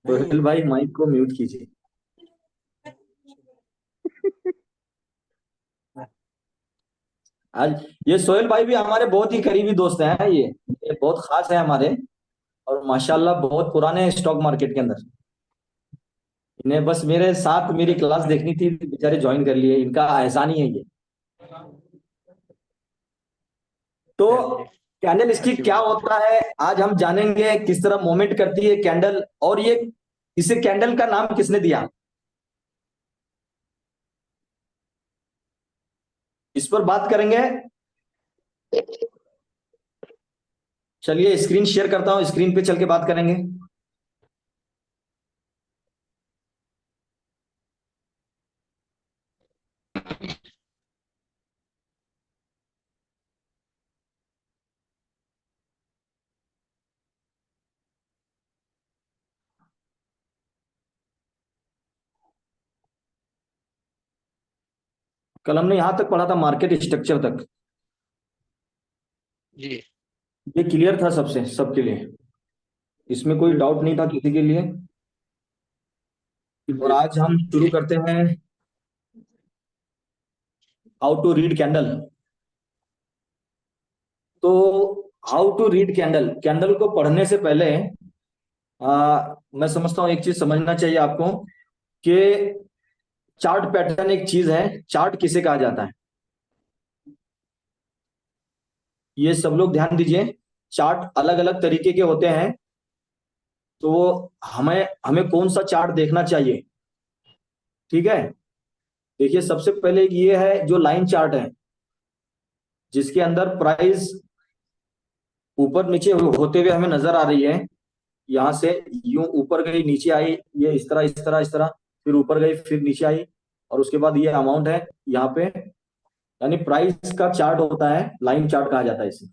सोहेल भाई माइक को म्यूट कीजिए। आज ये सोहेल भाई भी हमारे बहुत ही करीबी दोस्त हैं। ये बहुत खास है हमारे। और माशाल्लाह बहुत पुराने हैं स्टॉक मार्केट के अंदर। इन्हें बस मेरे साथ मेरी क्लास देखनी थी, बेचारे ज्वाइन कर लिए। इनका एहसान ही है ये। तो चलिए, कैंडल स्टिक अच्छी क्या बात है। होता है आज हम जानेंगे, किस तरह मूवमेंट करती है कैंडल, और ये इसे कैंडल का नाम किसने दिया, इस पर बात करेंगे। चलिए स्क्रीन शेयर करता हूं, स्क्रीन पे चल के बात करेंगे। कल हमने यहां तक पढ़ा था मार्केट स्ट्रक्चर तक। जी। ये क्लियर था सबसे, सबके लिए। इसमें कोई डाउट नहीं था किसी के लिए। और जी। आज हम शुरू करते हैं हाउ टू रीड कैंडल। तो how to read candle, candle को पढ़ने से पहले मैं समझता हूं एक चीज समझना चाहिए आपको कि चार्ट पैटर्न एक चीज है। चार्ट किसे कहा जाता है, ये सब लोग ध्यान दीजिए। चार्ट अलग अलग तरीके के होते हैं। तो हमें हमें कौन सा चार्ट देखना चाहिए, ठीक है। देखिए सबसे पहले ये है जो लाइन चार्ट है, जिसके अंदर प्राइस ऊपर नीचे होते हुए हमें नजर आ रही है। यहां से यूं ऊपर गई, नीचे आई, ये इस तरह इस तरह इस तरह, फिर ऊपर गई, फिर नीचे आई, और उसके बाद ये अमाउंट है यहाँ पे। यानी प्राइस का चार्ट होता है, लाइन चार्ट कहा जाता है इसे।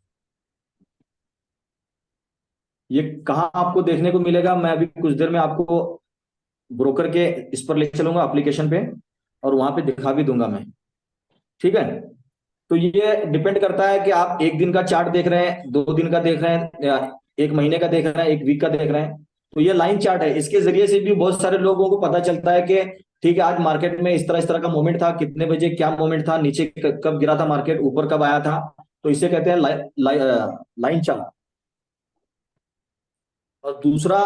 ये कहाँ आपको देखने को मिलेगा, मैं अभी कुछ देर में आपको ब्रोकर के इस पर ले चलूंगा एप्लीकेशन पे, और वहां पे दिखा भी दूंगा मैं, ठीक है। तो ये डिपेंड करता है कि आप एक दिन का चार्ट देख रहे हैं, 2 दिन का देख रहे हैं, या एक महीने का देख रहे हैं, एक वीक का देख रहे हैं। तो ये लाइन चार्ट है, इसके जरिए से भी बहुत सारे लोगों को पता चलता है कि ठीक है आज मार्केट में इस तरह का मोमेंट था, कितने बजे क्या मोमेंट था, नीचे कब गिरा था मार्केट, ऊपर कब आया था। तो इसे कहते हैं लाइन चार्ट। और दूसरा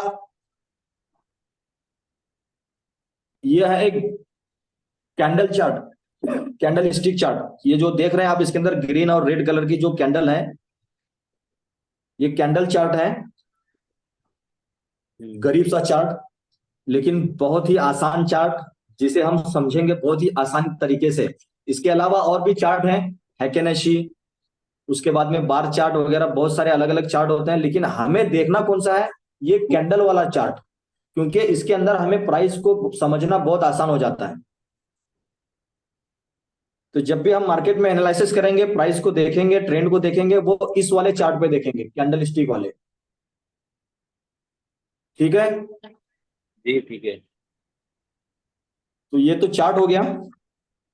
ये है एक candle chart, candle stick chart. ये जो देख रहे हैं आप, इसके अंदर ग्रीन और रेड कलर की जो कैंडल है, ये कैंडल चार्ट है। गरीब सा चार्ट, लेकिन बहुत ही आसान चार्ट, जिसे हम समझेंगे बहुत ही आसान तरीके से। इसके अलावा और भी चार्ट हैं, हैकेनेशी, उसके बाद में बार चार्ट वगैरह, बहुत सारे अलग अलग चार्ट होते हैं। लेकिन हमें देखना कौन सा है, ये कैंडल वाला चार्ट, क्योंकि इसके अंदर हमें प्राइस को समझना बहुत आसान हो जाता है। तो जब भी हम मार्केट में एनालिसिस करेंगे, प्राइस को देखेंगे, ट्रेंड को देखेंगे, वो इस वाले चार्ट पे देखेंगे, कैंडल स्टिक वाले, ठीक है। जी ठीक है। तो ये तो चार्ट हो गया।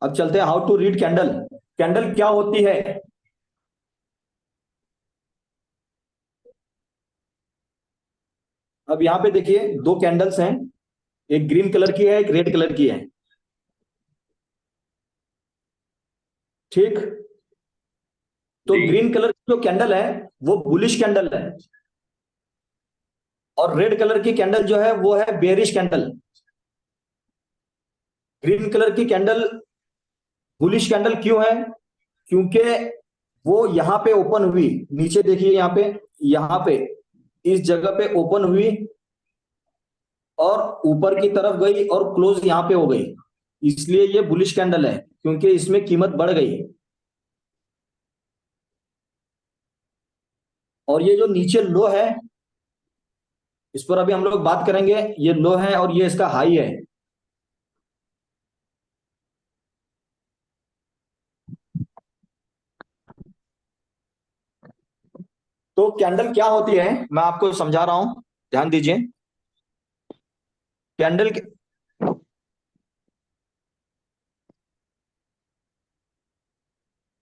अब चलते हैं how to read candle. Candle क्या होती है। अब यहां पे देखिए दो कैंडल्स हैं, एक ग्रीन कलर की है, एक रेड कलर की है, ठीक। तो जी। ग्रीन कलर की जो कैंडल है वो बुलिश कैंडल है, और रेड कलर की कैंडल जो है वो है बेरिश कैंडल। ग्रीन कलर की कैंडल बुलिश कैंडल क्यों है, क्योंकि वो यहां पे ओपन हुई, नीचे देखिए यहां पे इस जगह पे ओपन हुई, और ऊपर की तरफ गई और क्लोज यहां पे हो गई। इसलिए ये बुलिश कैंडल है, क्योंकि इसमें कीमत बढ़ गई। और ये जो नीचे लो है, इस पर अभी हम लोग बात करेंगे। ये लो है और ये इसका हाई है। तो कैंडल क्या होती है मैं आपको समझा रहा हूं, ध्यान दीजिए। कैंडल,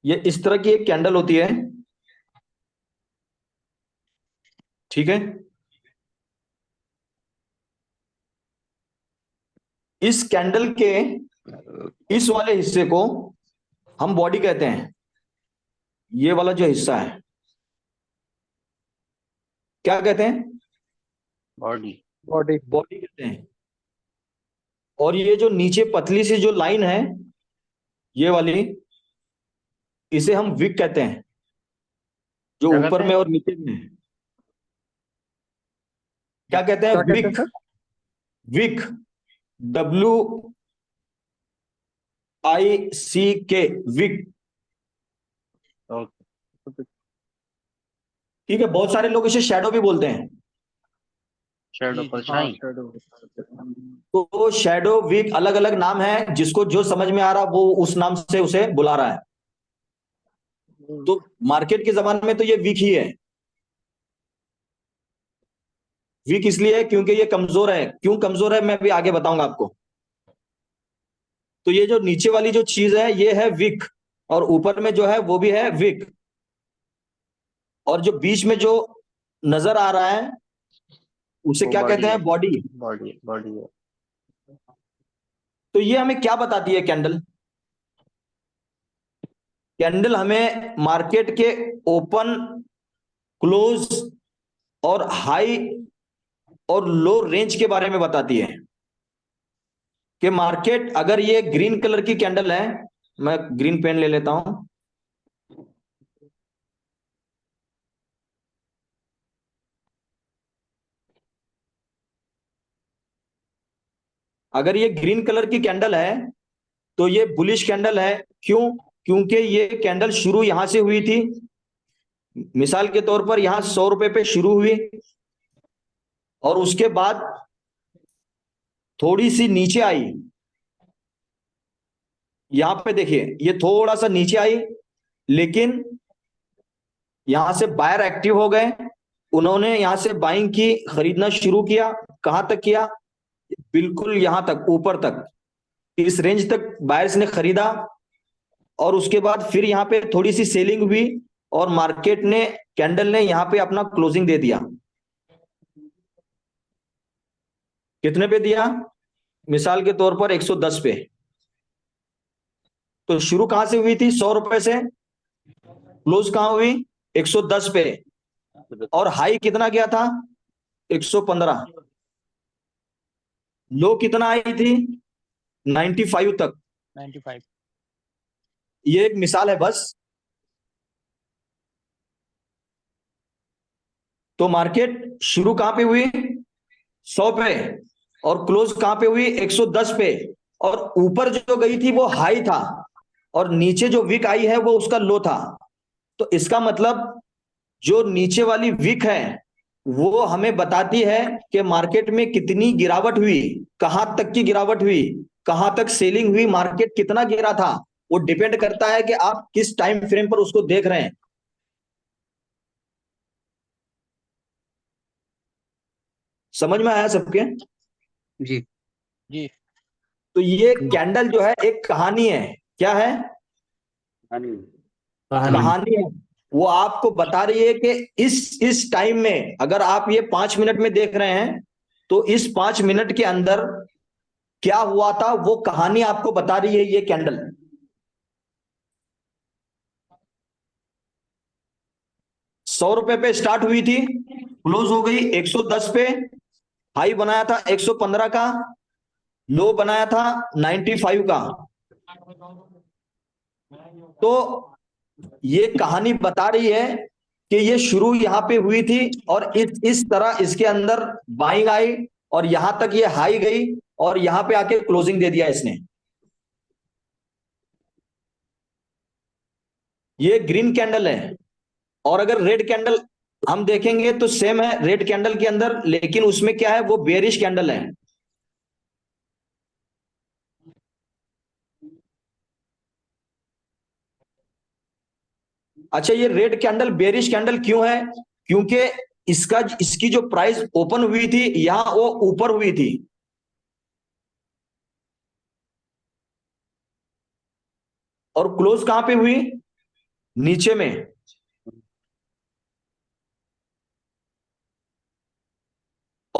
ये इस तरह की एक कैंडल होती है। ठीक है। इस कैंडल के इस वाले हिस्से को हम बॉडी कहते हैं। ये वाला जो हिस्सा है क्या कहते हैं? बॉडी। बॉडी। बॉडी कहते हैं। और ये जो नीचे पतली सी जो लाइन है, ये वाली, इसे हम विक कहते हैं, जो क्या ऊपर कहते में हैं? और नीचे में है। क्या कहते हैं? क्या कहते हैं wick. Sir? Wick. W I C K. Wick. Okay. ठीक है। बहुत सारे लोग इसे शैडो भी बोलते हैं। शेडो, हाँ, परछाई। शेडो। तो शैडो, विक, अलग अलग नाम है। जिसको जो समझ में आ रहा वो उस नाम से उसे बुला रहा है। तो मार्केट के जमाने में तो ये विक ही है। वीक इसलिए है क्योंकि ये कमजोर है। क्यों कमजोर है मैं भी आगे बताऊंगा आपको। तो ये जो नीचे वाली जो चीज है ये है विक, और ऊपर में जो है वो भी है विक, और जो बीच में जो नजर आ रहा है उसे वो क्या बॉडी कहते है। हैं? बॉडी। बॉडी बॉडी है। तो ये हमें क्या बताती है कैंडल? कैंडल हमें मार्केट के ओपन, क्लोज और हाई और लो रेंज के बारे में बताती है। कि मार्केट, अगर ये ग्रीन कलर की कैंडल है, मैं ग्रीन पेन ले लेता हूं। अगर ये ग्रीन कलर की कैंडल है तो ये बुलिश कैंडल है। क्यों? क्योंकि ये कैंडल शुरू यहां से हुई थी। मिसाल के तौर पर यहां 100 रुपए पे शुरू हुई, और उसके बाद थोड़ी सी नीचे आई। यहां पे देखिए, ये थोड़ा सा नीचे आई, लेकिन यहां से बायर एक्टिव हो गए। उन्होंने यहां से बाइंग की, खरीदना शुरू किया। कहां तक किया? बिल्कुल यहां तक, ऊपर तक, इस रेंज तक बायर्स ने खरीदा। और उसके बाद फिर यहां पे थोड़ी सी सेलिंग हुई, और मार्केट ने, कैंडल ने यहां पे अपना क्लोजिंग दे दिया। कितने पे दिया? मिसाल के तौर पर 110 पे। तो शुरू कहां से हुई थी? 100 रुपए से। क्लोज कहां हुई? 110 पे। और हाई कितना गया था? 115। लो कितना आई थी? 95 तक। 95। ये एक मिसाल है बस। तो मार्केट शुरू कहां पे हुई? 100 पे। और क्लोज कहां पे हुई? 110 पे। और ऊपर जो गई थी वो हाई था, और नीचे जो विक आई है वो उसका लो था। तो इसका मतलब, जो नीचे वाली विक है वो हमें बताती है कि मार्केट में कितनी गिरावट हुई, कहां तक की गिरावट हुई, कहां तक सेलिंग हुई, मार्केट कितना गिरा था। वो डिपेंड करता है कि आप किस टाइम फ्रेम पर उसको देख रहे हैं। समझ में आया सबके? जी। जी। तो ये कैंडल जो है एक कहानी है। क्या है? कहानी। कहानी है। वो आपको बता रही है कि इस टाइम में अगर आप ये 5 मिनट में देख रहे हैं, तो इस 5 मिनट के अंदर क्या हुआ था वो कहानी आपको बता रही है ये कैंडल। 100 रुपए पे स्टार्ट हुई थी, क्लोज हो गई 110 पे। हाई बनाया था 115 का, लो बनाया था 95 का। तो ये कहानी बता रही है कि ये शुरू यहां पे हुई थी, और इस तरह इसके अंदर बाइंग आई, और यहां तक ये हाई गई, और यहां पे आके क्लोजिंग दे दिया इसने। ये ग्रीन कैंडल है। और अगर रेड कैंडल हम देखेंगे तो सेम है रेड कैंडल के अंदर, लेकिन उसमें क्या है? वो बेरिश कैंडल है। अच्छा, ये रेड कैंडल बेरिश कैंडल क्यों है? क्योंकि इसकी जो प्राइस ओपन हुई थी यहां, वो ऊपर हुई थी, और क्लोज कहां पे हुई? नीचे में।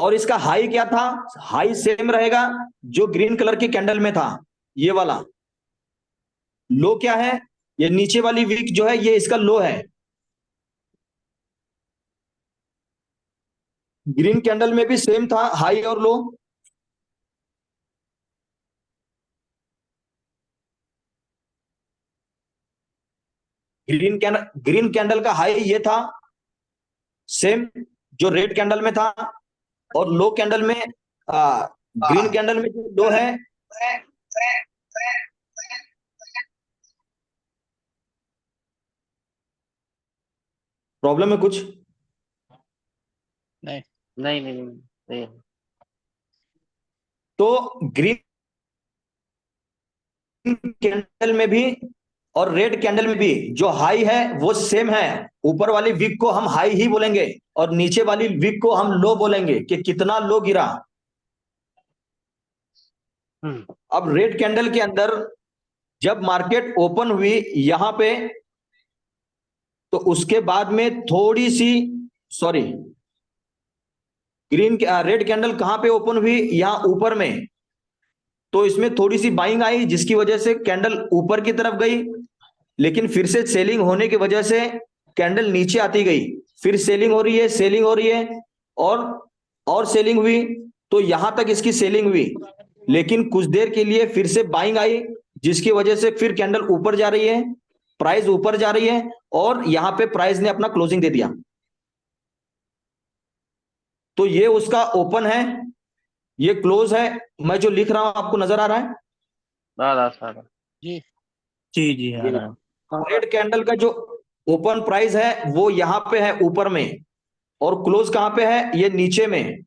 और इसका हाई क्या था? हाई सेम रहेगा जो ग्रीन कलर के कैंडल में था, ये वाला। लो क्या है? ये नीचे वाली वीक जो है ये इसका लो है। ग्रीन कैंडल में भी सेम था हाई और लो। ग्रीन कैंडल का हाई ये था सेम जो रेड कैंडल में था, और लो कैंडल में ग्रीन कैंडल में जो लो है, प्रॉब्लम है कुछ? नहीं। नहीं नहीं नहीं, सही है। तो ग्रीन कैंडल में भी और रेड कैंडल में भी जो हाई है वो सेम है। ऊपर वाली विक को हम हाई ही बोलेंगे और नीचे वाली विक को हम लो बोलेंगे कि कितना लो गिरा। अब रेड कैंडल के अंदर जब मार्केट ओपन हुई यहां पे, तो उसके बाद में थोड़ी सी, सॉरी, रेड कैंडल कहां पे ओपन हुई? यहां ऊपर में। तो इसमें थोड़ी सी बाइंग आई जिसकी वजह से कैंडल ऊपर की तरफ गई, लेकिन फिर से सेलिंग होने की वजह से कैंडल नीचे आती गई। फिर सेलिंग हो रही है, सेलिंग हो रही है, और सेलिंग हुई। तो यहां तक इसकी सेलिंग हुई, लेकिन कुछ देर के लिए फिर से बाइंग आई जिसकी वजह से फिर कैंडल ऊपर जा रही है, प्राइस ऊपर जा रही है, और यहां पे प्राइस ने अपना क्लोजिंग दे दिया। तो ये उसका ओपन है, ये क्लोज है। मैं जो लिख रहा हूं आपको नजर आ रहा है? सारा सारा। जी जी जी आ रहा है। रेड कैंडल का जो ओपन प्राइस है वो यहां पे है ऊपर में, और क्लोज कहां पे है? ये नीचे में।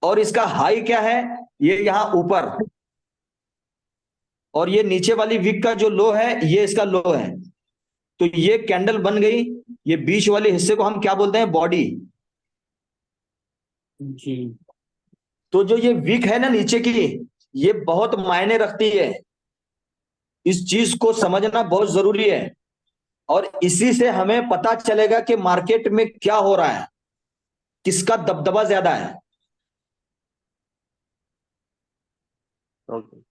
और इसका हाई क्या है? ये यहां ऊपर। और ये नीचे वाली विक का जो लो है ये इसका लो है। तो ये कैंडल बन गई। ये बीच वाले हिस्से को हम क्या बोलते हैं? बॉडी। जी तो जो ये विक है ना नीचे की, ये बहुत मायने रखती है। इस चीज को समझना बहुत जरूरी है, और इसी से हमें पता चलेगा कि मार्केट में क्या हो रहा है, किसका दबदबा ज्यादा है। ओके।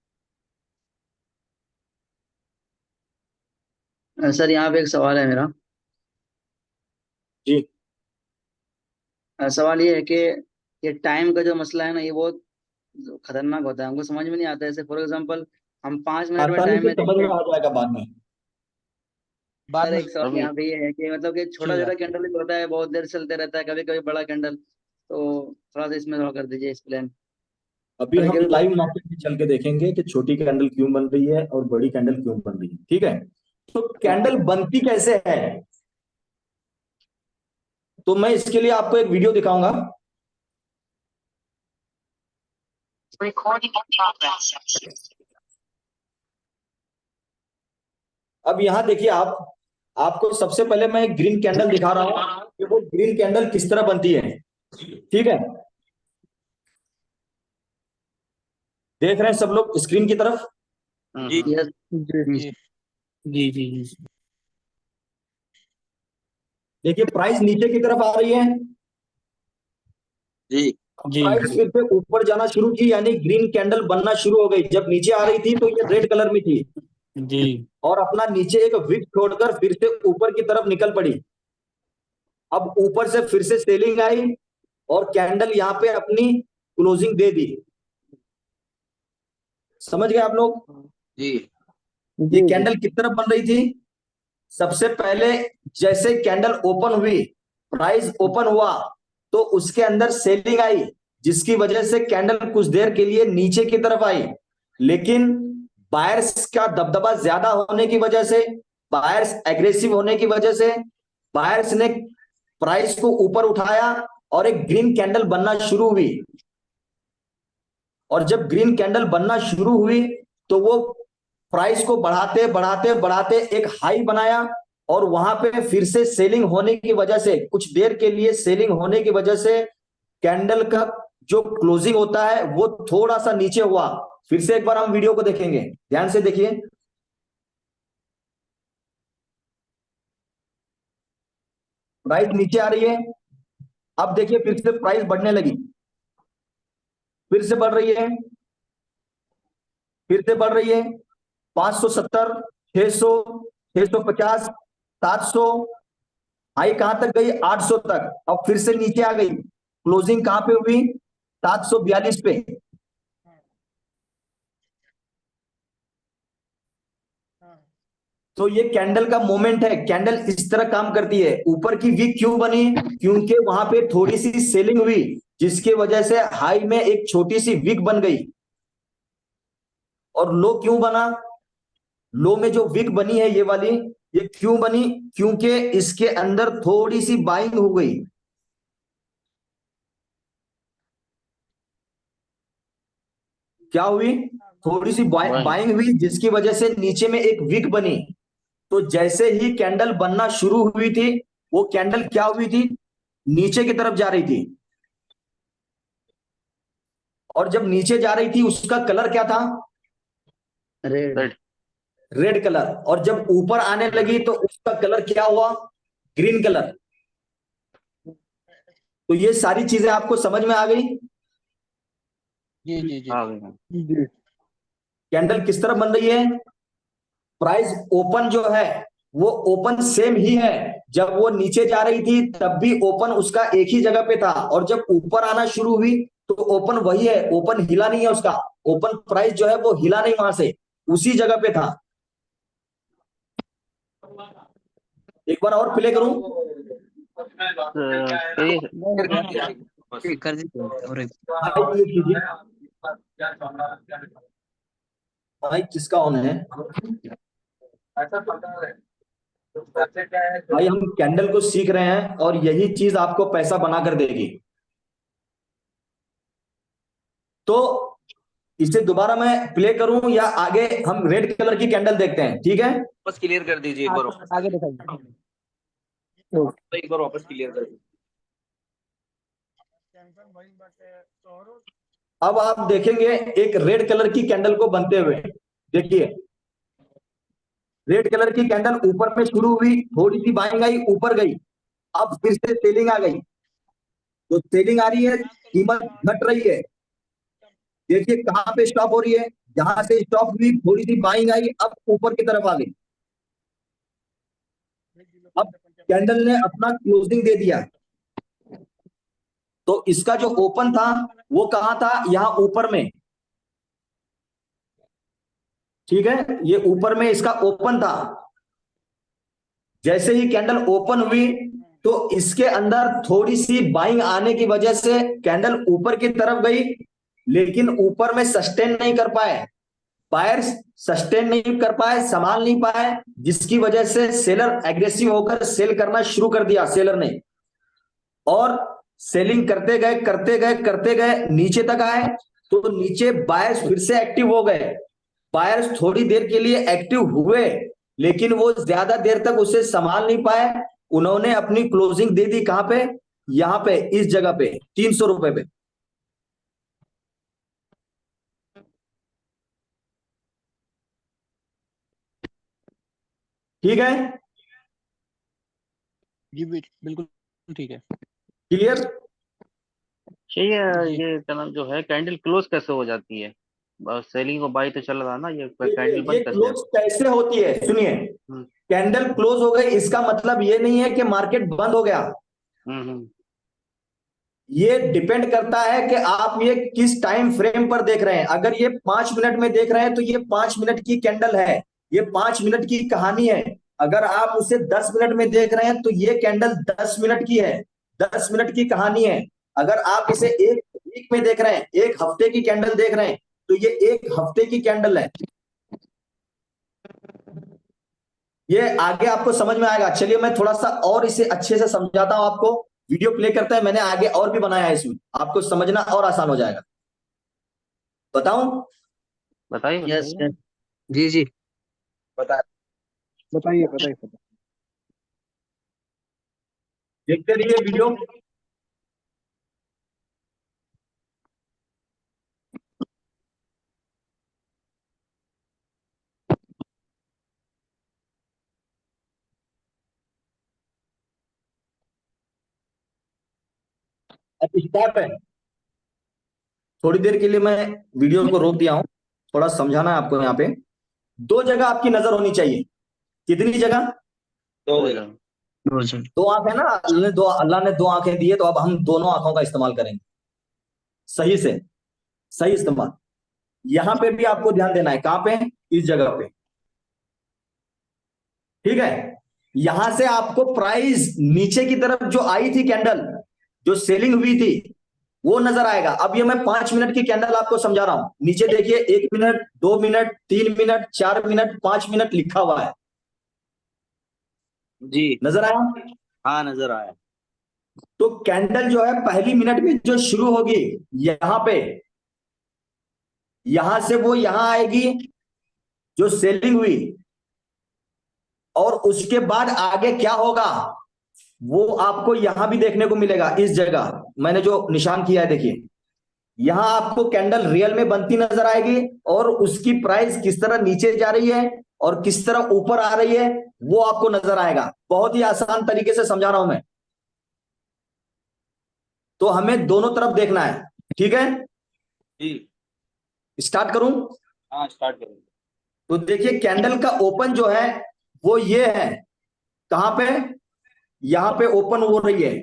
सर यहाँ पे एक सवाल है मेरा। जी। सवाल ये है कि ये टाइम का जो मसला है ना, ये बहुत खतरनाक होता है, हमको समझ में नहीं आता है। जैसे फॉर एग्जांपल हम 5 मिनट में आसानी टाइम से में समझ देखते में हैं। आ जाएगा बाद में। बाद सर में। एक सवाल अभी यहाँ पे ये है कि मतलब कि छोटा ठीक छोटा है। कैंडल होता है, बहुत देर चलते रहता है, कभी कभी बड़ा कैंडल। तो थोड़ा सा इसमें थोड़ा कर दीजिए एक्सप्लेन। अभी कभी हम कभी लाइव मार्केट में चल के देखेंगे कि छोटी कैंडल क्यों बन रही है और बड़ी कैंडल क्यों बन रही है। ठीक है? तो ओके। कैंडल बनती कैसे है, तो मैं इसके लिए आपको एक वीडियो दिखाऊंगा। अब यहां देखिए आप, आपको सबसे पहले मैं एक ग्रीन कैंडल दिखा रहा हूं कि वो ग्रीन कैंडल किस तरह बनती है। ठीक है? देख रहे हैं सब लोग स्क्रीन की तरफ? जी यस। जी जी जी जी देखिए प्राइस नीचे की तरफ आ रही है, जी जी प्राइस फिर से ऊपर जाना शुरू की, यानी ग्रीन कैंडल बनना शुरू हो गई। जब नीचे आ रही थी तो ये रेड कलर में थी, जी और अपना नीचे एक विक छोड़कर फिर से ऊपर की तरफ निकल पड़ी। अब ऊपर से फिर से सेलिंग आई, और कैंडल यहां पे अपनी क्लोजिंग दे दी। समझ गए आप लोग? जी ये जी जी। कैंडल किस तरफ बन रही थी? सबसे पहले जैसे कैंडल ओपन हुई, प्राइस ओपन हुआ, तो उसके अंदर सेलिंग आई, जिसकी वजह से कैंडल कुछ देर के लिए नीचे की तरफ आई। लेकिन बायर्स का दबदबा ज्यादा होने की वजह से, बायर्स एग्रेसिव होने की वजह से, बायर्स ने प्राइस को ऊपर उठाया और एक ग्रीन कैंडल बनना शुरू हुई। और जब ग्रीन कैंडल बनना शुरू हुई तो वो प्राइस को बढ़ाते बढ़ाते बढ़ाते एक हाई बनाया, और वहां पे फिर से सेलिंग होने की वजह से, कुछ देर के लिए सेलिंग होने की वजह से, कैंडल का जो क्लोजिंग होता है वो थोड़ा सा नीचे हुआ। फिर से एक बार हम वीडियो को देखेंगे, ध्यान से देखिए। प्राइस नीचे आ रही है, अब देखिए फिर से प्राइस बढ़ने लगी। फिर से बढ़ रही है, फिर से बढ़ रही है, 570, 600, 650, 700, हाई कहां तक गई, 800 तक। अब फिर से नीचे आ गई, क्लोजिंग कहां पे हुई, 742 पे। तो ये कैंडल का मोमेंट है, कैंडल इस तरह काम करती है। ऊपर की वीक क्यों बनी, क्योंकि वहां पे थोड़ी सी सेलिंग हुई, जिसकी वजह से हाई में एक छोटी सी वीक बन गई। और लो क्यों बना, लो में जो वीक बनी है ये वाली, ये क्यों बनी, क्योंकि इसके अंदर थोड़ी सी बाइंग हो गई। क्या हुई, थोड़ी सी वही। बाइंग हुई, जिसकी वजह से नीचे में एक वीक बनी। तो जैसे ही कैंडल बनना शुरू हुई थी, वो कैंडल क्या हुई थी, नीचे की तरफ जा रही थी। और जब नीचे जा रही थी उसका कलर क्या था, रेड। रेड। Red colour. और जब ऊपर आने लगी तो उसका कलर क्या हुआ, ग्रीन कलर। तो ये सारी चीजें आपको समझ में आ गई। जी जी जी आ गई। जी कैंडल किस तरह बन रही है, प्राइस ओपन जो है वो ओपन सेम ही है। जब वो नीचे जा रही थी तब भी ओपन उसका एक ही जगह पे था, और जब ऊपर आना शुरू हुई तो ओपन वही है, ओपन हिला नहीं है उसका। ओपन प्राइस जो है वो हिला नहीं, वहां से उसी जगह पे था। एक बार और प्ले करूं। करिए। कर दीजिए और एक। माइक म्यूट कीजिए, माइक किसका ऑन है। भाई हम कैंडल को सीख रहे हैं और यही चीज आपको पैसा बनाकर देगी। तो इसे दोबारा मैं प्ले करूं या आगे हम रेड कलर की कैंडल देखते हैं, ठीक है। वापस क्लियर कर दीजिए एक बार, आगे दिखाइए। एक बार वापस क्लियर कर दीजिए। अब आप देखेंगे एक रेड कलर की कैंडल को बनते हुए, देखिए रेड कलर की कैंडल ऊपर में शुरू हुई, थोड़ी सी बाइंग आई, ऊपर गई, अब फिर से सेलिंग आ गई। तो सेलिंग आ रही है, कीमत घट रही है। देखिए कहां पे स्टॉप हो रही है, जहां से स्टॉप हुई थोड़ी सी बाइंग आई, अब ऊपर की तरफ आ गई। अब कैंडल ने अपना क्लोजिंग दे दिया। तो इसका जो ओपन था वो कहां था, यहां ऊपर में, ठीक है, ये ऊपर में इसका ओपन था। जैसे ही कैंडल ओपन हुई तो इसके अंदर थोड़ी सी बाइंग आने की वजह से कैंडल ऊपर की तरफ गई, लेकिन ऊपर में सस्टेन नहीं कर पाए, बायर्स सस्टेन नहीं कर पाए, संभाल नहीं पाए, जिसकी वजह से सेलर एग्रेसिव होकर सेल करना शुरू कर दिया सेलर ने। और सेलिंग करते गए करते गए करते गए नीचे तक आए, तो नीचे बायर्स फिर से एक्टिव हो गए। बायर्स थोड़ी देर के लिए एक्टिव हुए, लेकिन वो ज्यादा देर तक उसे संभाल नहीं पाए। उन्होंने अपनी क्लोजिंग दे दी कहां पे, यहां पे, इस जगह पे, 300 रुपए पे। ठीक है, जी बिल्कुल ठीक है। क्लियर। चाहिए। जी ये क्या नाम जो है, कैंडल क्लोज कैसे हो जाती है? सेलिंग को बाई तो चल रहा ना, ये देखिए कैंडल ये बंद कैसे? क्लोज कैसे होती है, सुनिए। हम्म कैंडल क्लोज हो गई इसका मतलब ये नहीं है कि मार्केट बंद हो गया। हम्म। ये डिपेंड करता है कि आप ये किस टाइम फ्रेम पर देख रहे हैं। अगर ये 5 मिनट में देख रहे हैं तो ये 5 मिनट की कैंडल है, ये 5 मिनट की कहानी है। अगर आप उसे 10 मिनट में देख रहे हैं तो ये कैंडल 10 मिनट की है, 10 मिनट की कहानी है। अगर आप इसे एक वीक में देख रहे हैं, एक हफ्ते की कैंडल देख रहे हैं, तो ये एक हफ्ते की कैंडल है। ये आगे आपको समझ में आएगा। चलिए मैं थोड़ा सा और इसे अच्छे से समझाता हूं आपको। वीडियो प्ले करता है, मैंने आगे और भी बनाया है, इसमें आपको समझना और आसान हो जाएगा। बताऊं, बताइए यस बताइए। यस। जी जी। बता, बताइए बताइए। देखते रहिए वीडियो। अब स्टार्ट है। थोड़ी देर के लिए मैं वीडियो को रोक दिया हूं, थोड़ा समझाना है आपको। यहाँ पे दो जगह आपकी नजर होनी चाहिए। कितनी जगह? दो हो जगह। जाएगा। दो जगह। दो आंख है ना, अल्लाह ने दो आंखें दी है, तो अब हम दोनों आंखों का इस्तेमाल करेंगे सही से, सही इस्तेमाल। यहां पे भी आपको ध्यान देना है। कहां पे? इस जगह पे। ठीक है। यहां से आपको प्राइस नीचे की तरफ जो आई थी कैंडल, जो सेलिंग हुई थी, वो नजर आएगा। अब ये मैं 5 मिनट की कैंडल आपको समझा रहा हूं। नीचे देखिए, 1 minute, 2 minute, 3 minute, 4 minute, 5 minute लिखा हुआ है। जी। नजर आया? हाँ, नजर आया। तो कैंडल जो है पहली मिनट में जो शुरू होगी यहां पे, यहां से वो यहां आएगी जो सेलिंग हुई, और उसके बाद आगे क्या होगा वो आपको यहां भी देखने को मिलेगा। इस जगह मैंने जो निशान किया है देखिए, यहां आपको कैंडल रियल में बनती नजर आएगी, और उसकी प्राइस किस तरह नीचे जा रही है और किस तरह ऊपर आ रही है वो आपको नजर आएगा। बहुत ही आसान तरीके से समझा रहा हूं मैं। तो हमें दोनों तरफ देखना है। ठीक है, जी। स्टार्ट करूं? हाँ, स्टार्ट करेंगे। तो देखिए, कैंडल का ओपन जो है वो ये है। कहां पे? यहां पे ओपन हो रही है,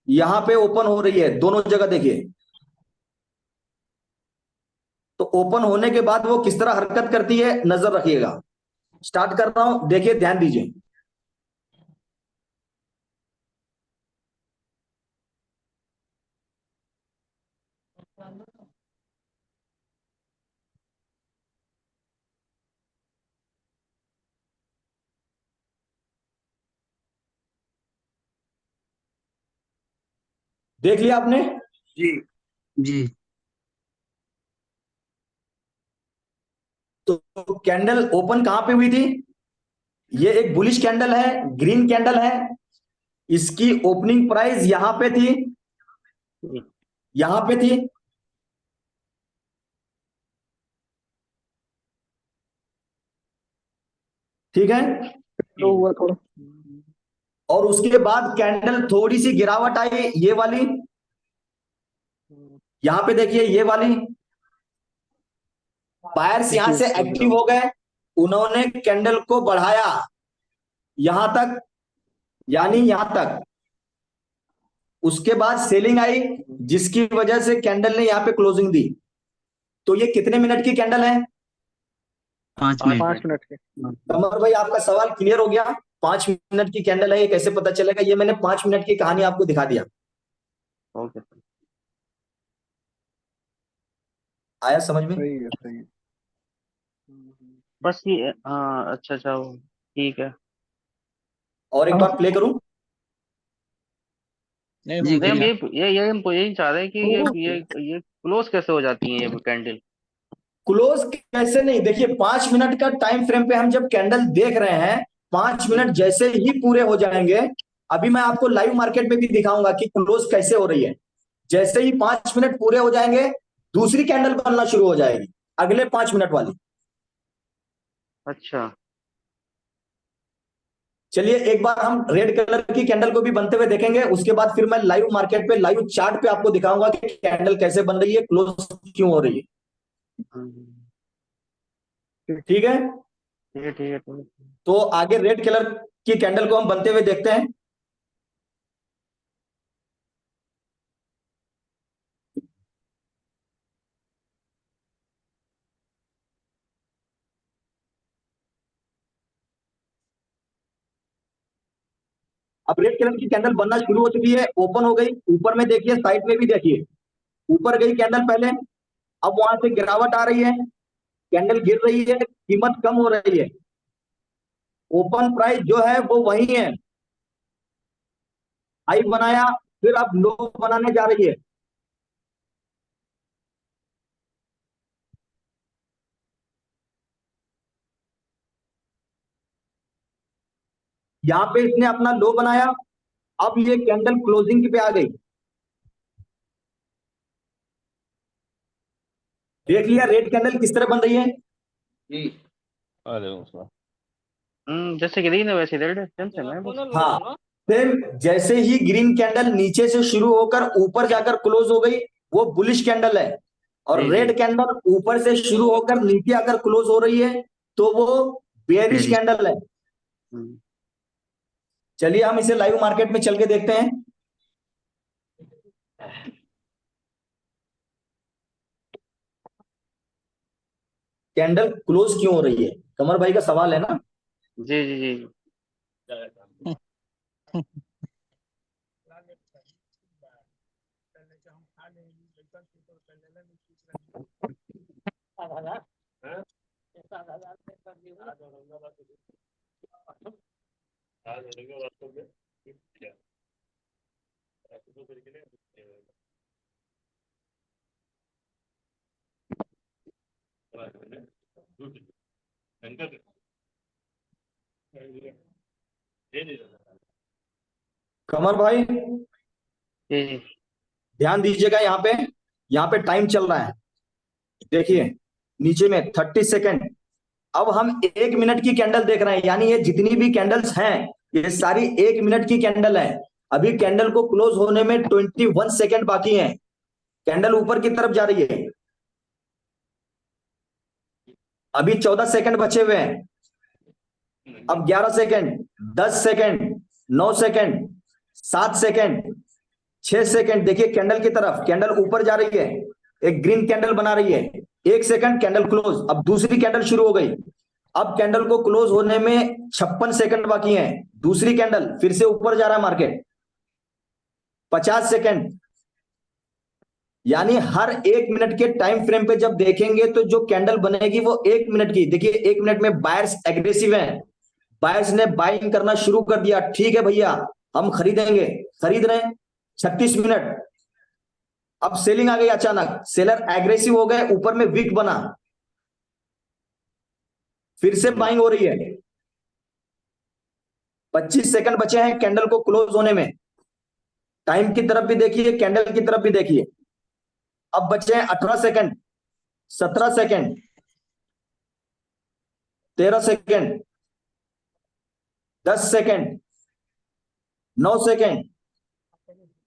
यहां पे ओपन हो रही है, दोनों जगह देखिए। तो ओपन होने के बाद वो किस तरह हरकत करती है नजर रखिएगा। स्टार्ट कर रहा हूं, देखिए, ध्यान दीजिए। देख लिया आपने? जी। जी तो कैंडल ओपन कहां पे हुई थी? ये एक बुलिश कैंडल है, ग्रीन कैंडल है। इसकी ओपनिंग प्राइस यहां पे थी, यहां पे थी। ठीक है। तो हुआ थोड़ा। और उसके बाद कैंडल थोड़ी सी गिरावट आई, ये वाली। यहां पे देखिए, ये वाली। बायर्स यहां से एक्टिव हो गए, उन्होंने कैंडल को बढ़ाया यहां तक, यानी यहां तक। उसके बाद सेलिंग आई, जिसकी वजह से कैंडल ने यहां पे क्लोजिंग दी। तो ये कितने मिनट की कैंडल है? 5 मिनट। 5 मिनट के। कमर भाई, आपका सवाल क्लियर हो गया? 5 मिनट की कैंडल है, ये कैसे पता चलेगा? ये मैंने 5 मिनट की कहानी आपको दिखा दिया। Okay sir. आया समझ में? सही है, सही है। बस ये, हाँ, अच्छा अच्छा, ठीक है। और एक बार प्ले करूं? नहीं, जी नहीं, हम करिए। ये हम यही चाह रहे हैं कि ये क्लोज कैसे हो जाती है ये कैंडल। क्लोज कैसे नहीं? देखिए, 5 मिनट का टाइम फ्रेम पे हम जब कैंडल देख रहे हैं, 5 मिनट जैसे ही पूरे हो जाएंगे, अभी मैं आपको लाइव मार्केट में भी दिखाऊंगा कि क्लोज कैसे हो रही है। जैसे ही 5 मिनट पूरे हो जाएंगे, दूसरी कैंडल बनना शुरू हो जाएगी, अगले 5 मिनट वाली। अच्छा। चलिए, एक बार हम रेड कलर की कैंडल को भी बनते हुए देखेंगे, उसके बाद फिर मैं लाइव मार्केट पे, लाइव चार्ट पे आपको दिखाऊंगा कि कैंडल कैसे बन रही है, क्लोज क्यों हो रही है। ठीक है। ठीक है, ठीक है, ठीक है। तो आगे रेड कलर की कैंडल को हम बनते हुए देखते हैं। अब रेड कलर की कैंडल बनना शुरू हो चुकी है, ओपन हो गई। ऊपर में देखिए, साइड में भी देखिए, ऊपर गई कैंडल पहले, अब वहां से गिरावट आ रही है, कैंडल गिर रही है, कीमत कम हो रही है। ओपन प्राइस जो है वो वही है, हाई बनाया, फिर अब लो बनाने जा रही है। यहां पे इसने अपना लो बनाया, अब ये कैंडल क्लोजिंग पे आ गई। देख लिया रेड कैंडल किस तरह बन रही है? जी। अरे उसका। जैसे ग्रीन है वैसे रेड है, सेम सेम है बस। हाँ, फिर जैसे ही ग्रीन कैंडल नीचे से शुरू होकर ऊपर जाकर क्लोज हो गई, वो बुलिश कैंडल है। और जी, रेड जी। कैंडल ऊपर से शुरू होकर नीचे अगर क्लोज हो रही है तो वो बेयरिश Bearish। कैंडल है। हम्म, चलिए हम इसे लाइव मार्केट में चल के देखते हैं। कैंडल क्लोज क्यों हो रही है, कमर भाई का सवाल है ना। जी, जी, जी। कमर भाई जी, जी। ध्यान दीजिएगा, यहाँ पे टाइम चल रहा है, देखिए नीचे में 30 सेकेंड। अब हम 1 मिनट की कैंडल देख रहे हैं, यानी ये जितनी भी कैंडल्स हैं ये सारी 1 मिनट की कैंडल है। अभी कैंडल को क्लोज होने में 21 सेकेंड बाकी हैं। कैंडल ऊपर की तरफ जा रही है, अभी 14 सेकेंड बचे हुए हैं। अब 11 second, 10 second, 9 second, 7 second, 6 second. देखिए कैंडल की तरफ, कैंडल ऊपर जा रही है, एक ग्रीन कैंडल बना रही है। 1 सेकेंड, कैंडल क्लोज। अब दूसरी कैंडल शुरू हो गई। अब कैंडल को क्लोज होने में 56 सेकेंड बाकी हैं। दूसरी कैंडल फिर से ऊपर जा रहा है मार्केट। 50 सेकेंड, यानी हर 1 मिनट के टाइम फ्रेम पे जब देखेंगे तो जो कैंडल बनेगी वो 1 मिनट की। देखिए 1 मिनट में बायर्स एग्रेसिव हैं, बायर्स ने बाइंग करना शुरू कर दिया। ठीक है भैया हम खरीदेंगे, खरीद रहे हैं। 36 मिनट, अब सेलिंग आ गई अचानक, सेलर एग्रेसिव हो गए, ऊपर में वीक बना, फिर से बाइंग हो रही है। 25 सेकंड बचे हैं कैंडल को क्लोज होने में। टाइम की तरफ भी देखिए, कैंडल की तरफ भी देखिए। अब बचे हैं 18 second, 17 second, 13 second, 10 second, 9 second.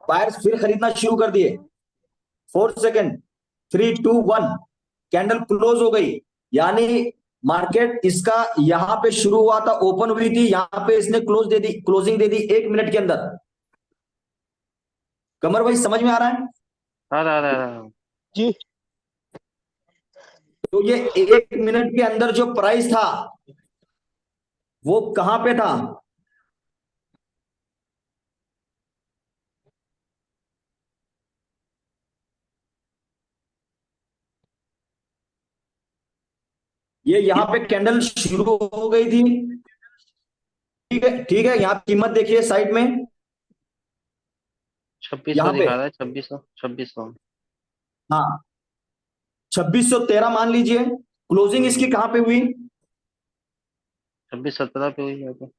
Buyers फिर खरीदना शुरू कर दिए। 4 सेकंड, 3, 2, 1, कैंडल क्लोज हो गई। यानी मार्केट इसका यहां पे शुरू हुआ था, ओपन हुई थी, यहां पे इसने क्लोज दे दी, क्लोजिंग दे दी 1 मिनट के अंदर। कमर भाई समझ में आ रहा है। आ रहा, आ रहा, आ रहा। जी। तो ये 1 मिनट के अंदर जो प्राइस था वो कहां पे था, ये यहां पे कैंडल शुरू हो गई थी। ठीक है, ठीक है, यहाँ कीमत देखिए साइड में, 2600 यहाँ पे। दिखा रहा है, 2600, 2600। हाँ 2613 मान लीजिए। क्लोजिंग इसकी कहां पे हुई, 2617 पे हुई है तो।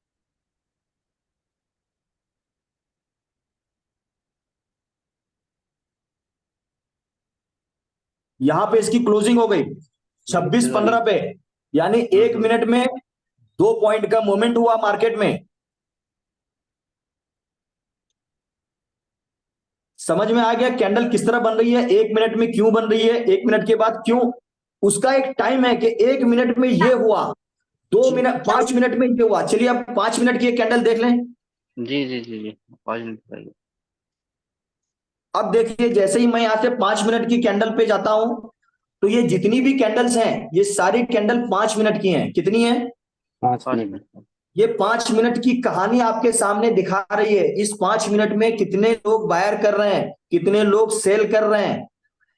यहां पे इसकी क्लोजिंग हो गई 2615 पे। यानी 1 मिनट में 2 पॉइंट का मोमेंट हुआ मार्केट में। समझ में आ गया कैंडल किस तरह बन रही है, 1 मिनट में क्यों बन रही है, 1 मिनट के बाद क्यों। उसका एक टाइम है कि 1 मिनट में ये हुआ, 2 मिनट, 5 मिनट में ये हुआ। चलिए अब 5 मिनट की एक कैंडल देख लें। जी, जी, जी, जी। 5 मिनट बताइए। अब देखिए जैसे ही मैं यहां से 5 मिनट की कैंडल पे जाता हूं तो ये जितनी भी कैंडल्स हैं ये सारी कैंडल 5 मिनट की हैं। कितनी है, 5 5 मिनट। मिनट। ये 5 मिनट की कहानी आपके सामने दिखा रही है। इस 5 मिनट में कितने लोग बायर कर रहे हैं, कितने लोग सेल कर रहे हैं।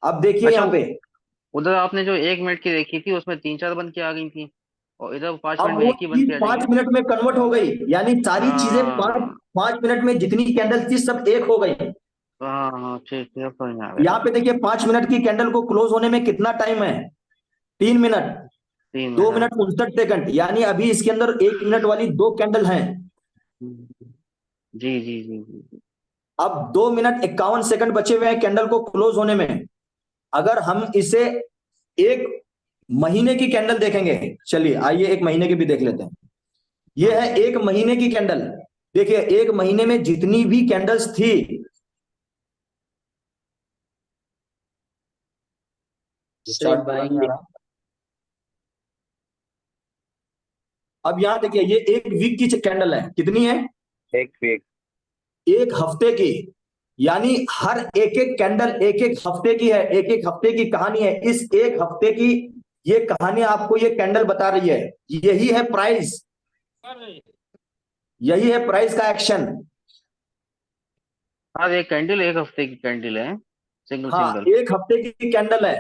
अब देखिए अच्छा, यहाँ पे, उधर आपने जो 1 मिनट की देखी थी उसमें 3-4 बन के आ गई थी, और इधर 5 मिनट अब में वो एक ही बन चीज के आ पांच जाएगी। मिनट में कन्वर्ट हो गई, यानी सारी चीजें पांच हाँ, पांच मिनट में जितनी कैंडल थी सब एक हो गई। हाँ, हाँ, ठीक ठीक, अब समझ में आ गया। यहाँ पे देखिए 5 मिनट की कैंडल को क्लोज होने में कितना टाइम है, 3 मिनट, 3 मिनट, दो हाँ। Minute 59 second. यानी अभी इसके अंदर 1 मिनट वाली 2 कैंडल हैं। जी, जी, जी, जी। अब 2 मिनट 51 सेकंड बचे हुए हैं कैंडल को क्लोज होने में। अगर हम इसे 1 महीने की कैंडल देखेंगे, चलिए आइए 1 महीने की भी देख लेते हैं। ये हाँ, है 1 महीने की कैंडल। देखिए 1 महीने में जितनी भी कैंडल्स थी Straight buying. अब यहाँ देखिए, ये एक वीक की कैंडल है, कितनी है? एक वीक। एक हफ्ते की, यानी हर एक एक कैंडल एक एक हफ्ते की है, एक एक हफ्ते की कहानी है। इस एक हफ्ते की ये कहानी आपको ये कैंडल बता रही है। यही है प्राइस, यही है प्राइस का एक्शन। हाँ, ये कैंडल एक हफ्ते की कैंडल है, सिंगल हाँ, सिंगल। एक हफ्ते की कैंडल है,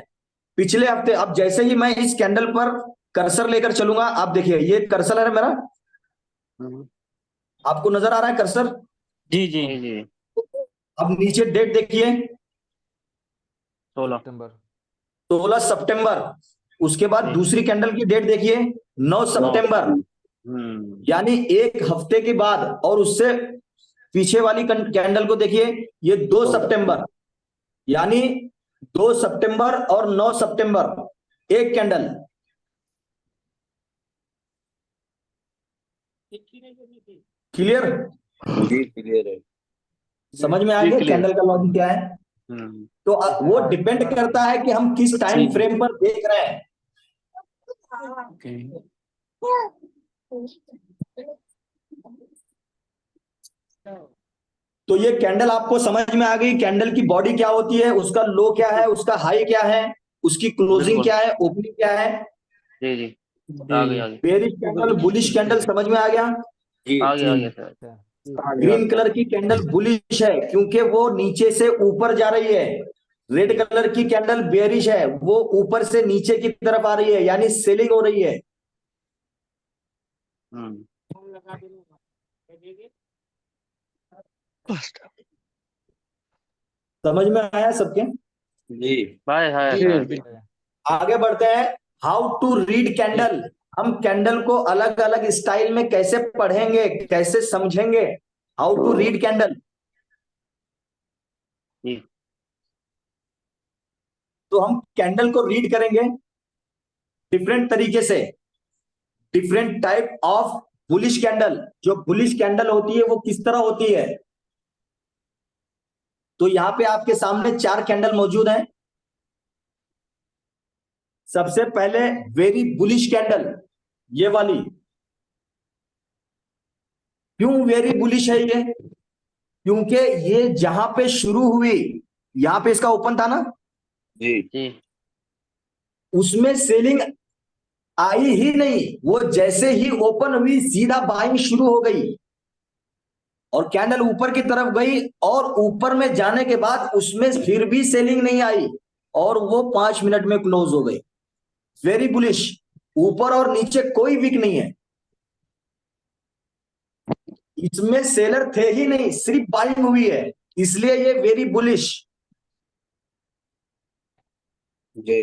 पिछले हफ्ते। अब जैसे ही मैं इस कैंडल पर कर्सर लेकर चलूंगा, आप देखिए ये कर्सर है मेरा, आपको नजर आ रहा है कर्सर? जी जी। जी जी। अब नीचे डेट देखिए, 16 16 सितंबर। उसके बाद जी। दूसरी कैंडल की डेट देखिए, 9 सितंबर। यानी एक हफ्ते के बाद, और उससे पीछे वाली कैंडल को देखिए, ये 2 सितंबर। यानी 2 सितंबर और 9 सितंबर एक कैंडल। क्लियर? जी क्लियर है। समझ में आ जी, गया clear। कैंडल का लॉजिक क्या है? तो वो डिपेंड करता है कि हम किस टाइम फ्रेम पर देख रहे हैं। तो ये कैंडल आपको समझ में आ गई, कैंडल की बॉडी क्या होती है, उसका लो क्या है, उसका हाई क्या है, उसकी क्लोजिंग बिल्कुल। क्या है, ओपनिंग क्या है। जी जी, आ गया आ गया बेरिश कैंडल, बुलिश कैंडल, समझ में आ गया? जी आ गया सर। ग्रीन कलर की कैंडल बुलिश है क्योंकि वो नीचे से ऊपर जा रही है। रेड कलर की कैंडल बेरिश है, वो ऊपर से नीचे की तरफ आ रही है, यानी सेलिंग हो रही है। समझ में आया सबके? जी। बाय हाय जी सर। बिल्कुल। आगे बढ़ते हैं। How to read candle. हम कैंडल को अलग अलग स्टाइल में कैसे पढ़ेंगे, कैसे समझेंगे? How to read candle. जी। तो हम कैंडल को रीड करेंगे डिफरेंट तरीके से। Different type of bullish candle. जो बुलिश कैंडल होती है वो किस तरह होती है? तो यहां पे आपके सामने 4 कैंडल मौजूद हैं। सबसे पहले वेरी बुलिश कैंडल, ये वाली। क्यों वेरी बुलिश है ये? क्योंकि ये जहां पे शुरू हुई, यहां पे इसका ओपन था ना, जी जी। उसमें सेलिंग आई ही नहीं। वो जैसे ही ओपन हुई सीधा बाइंग शुरू हो गई, और कैंडल ऊपर की तरफ गई, और ऊपर में जाने के बाद उसमें फिर भी सेलिंग नहीं आई, और वो 5 मिनट में क्लोज हो गई। वेरी बुलिश, ऊपर और नीचे कोई वीक नहीं है, इसमें सेलर थे ही नहीं, सिर्फ बाइंग हुई है, इसलिए ये वेरी बुलिश। जी।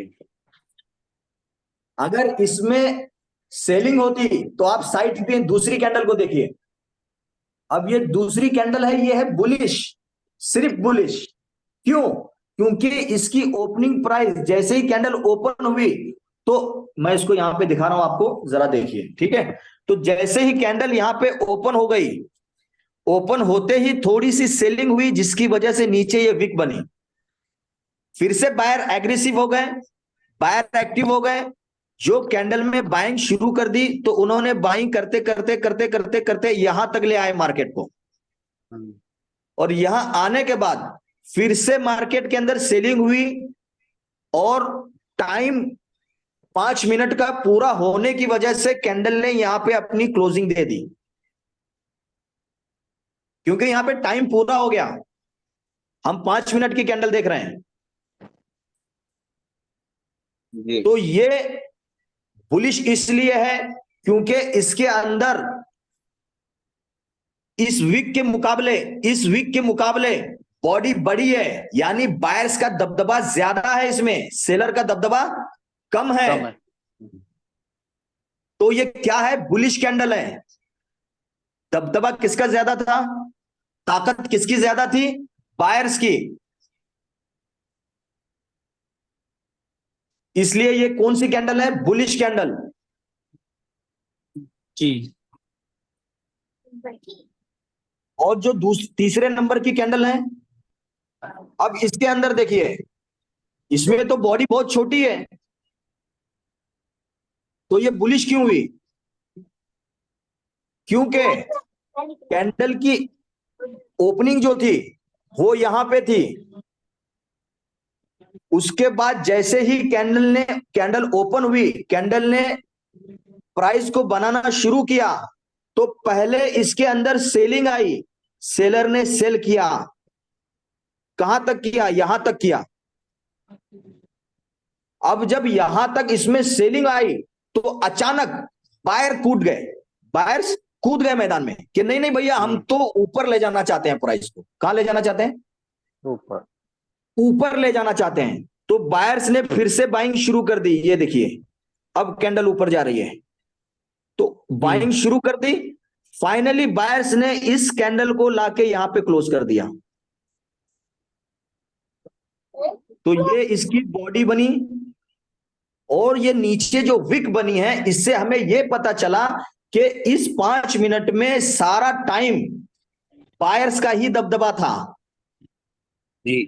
अगर इसमें सेलिंग होती तो आप साइड पे दूसरी कैंडल को देखिए। अब ये दूसरी कैंडल है, ये है बुलिश, सिर्फ बुलिश। क्यों? क्योंकि इसकी ओपनिंग प्राइस जैसे ही कैंडल ओपन हुई, तो मैं इसको यहां पे दिखा रहा हूं आपको, जरा देखिए, ठीक है? तो जैसे ही कैंडल यहां पे ओपन हो गई, ओपन होते ही थोड़ी सी सेलिंग हुई, जिसकी वजह से नीचे ये विक बनी। फिर से बायर एग्रेसिव हो गए, बायर एक्टिव हो गए। जो कैंडल में बाइंग शुरू कर दी, तो उन्होंने बाइंग करते करते करते करते करते यहां तक ले आए मार्केट को, और यहां आने के बाद फिर से मार्केट के अंदर सेलिंग हुई, और टाइम 5 मिनट का पूरा होने की वजह से कैंडल ने यहां पे अपनी क्लोजिंग दे दी, क्योंकि यहां पे टाइम पूरा हो गया। हम 5 मिनट की कैंडल देख रहे हैं। जी। तो ये बुलिश इसलिए है क्योंकि इसके अंदर इस वीक के मुकाबले बॉडी बड़ी है, यानी बायर्स का दबदबा ज्यादा है, इसमें सेलर का दबदबा कम है। कम है। तो ये क्या है? बुलिश कैंडल है। दबदबा किसका ज्यादा था? ताकत किसकी ज्यादा थी? बायर्स की। इसलिए ये कौन सी कैंडल है? Bullish candle. जी। और जो तीसरे नंबर की कैंडल है, अब इसके अंदर देखिए, इसमें तो बॉडी बहुत छोटी है, तो ये बुलिश क्यों हुई? क्योंकि कैंडल की ओपनिंग जो थी वो यहां पे थी, उसके बाद जैसे ही कैंडल ओपन हुई, कैंडल ने प्राइस को बनाना शुरू किया, तो पहले इसके अंदर सेलिंग आई, सेलर ने सेल किया। कहां तक किया? यहां तक किया। अब जब यहां तक इसमें सेलिंग आई तो अचानक बायर कूद गए, बायर्स कूद गए मैदान में कि नहीं नहीं भैया, हम तो ऊपर ले जाना चाहते हैं प्राइस को। कहां ले जाना चाहते हैं? ऊपर। ऊपर ले जाना चाहते हैं। तो बायर्स ने फिर से बाइंग शुरू कर दी। ये देखिए, अब कैंडल ऊपर जा रही है, तो बाइंग शुरू कर दी। फाइनली बायर्स ने इस कैंडल को लाके यहां पे क्लोज कर दिया। तो ये इसकी बॉडी बनी, और ये नीचे जो विक बनी है, इससे हमें ये पता चला कि इस 5 मिनट में सारा टाइम बायर्स का ही दबदबा था। जी।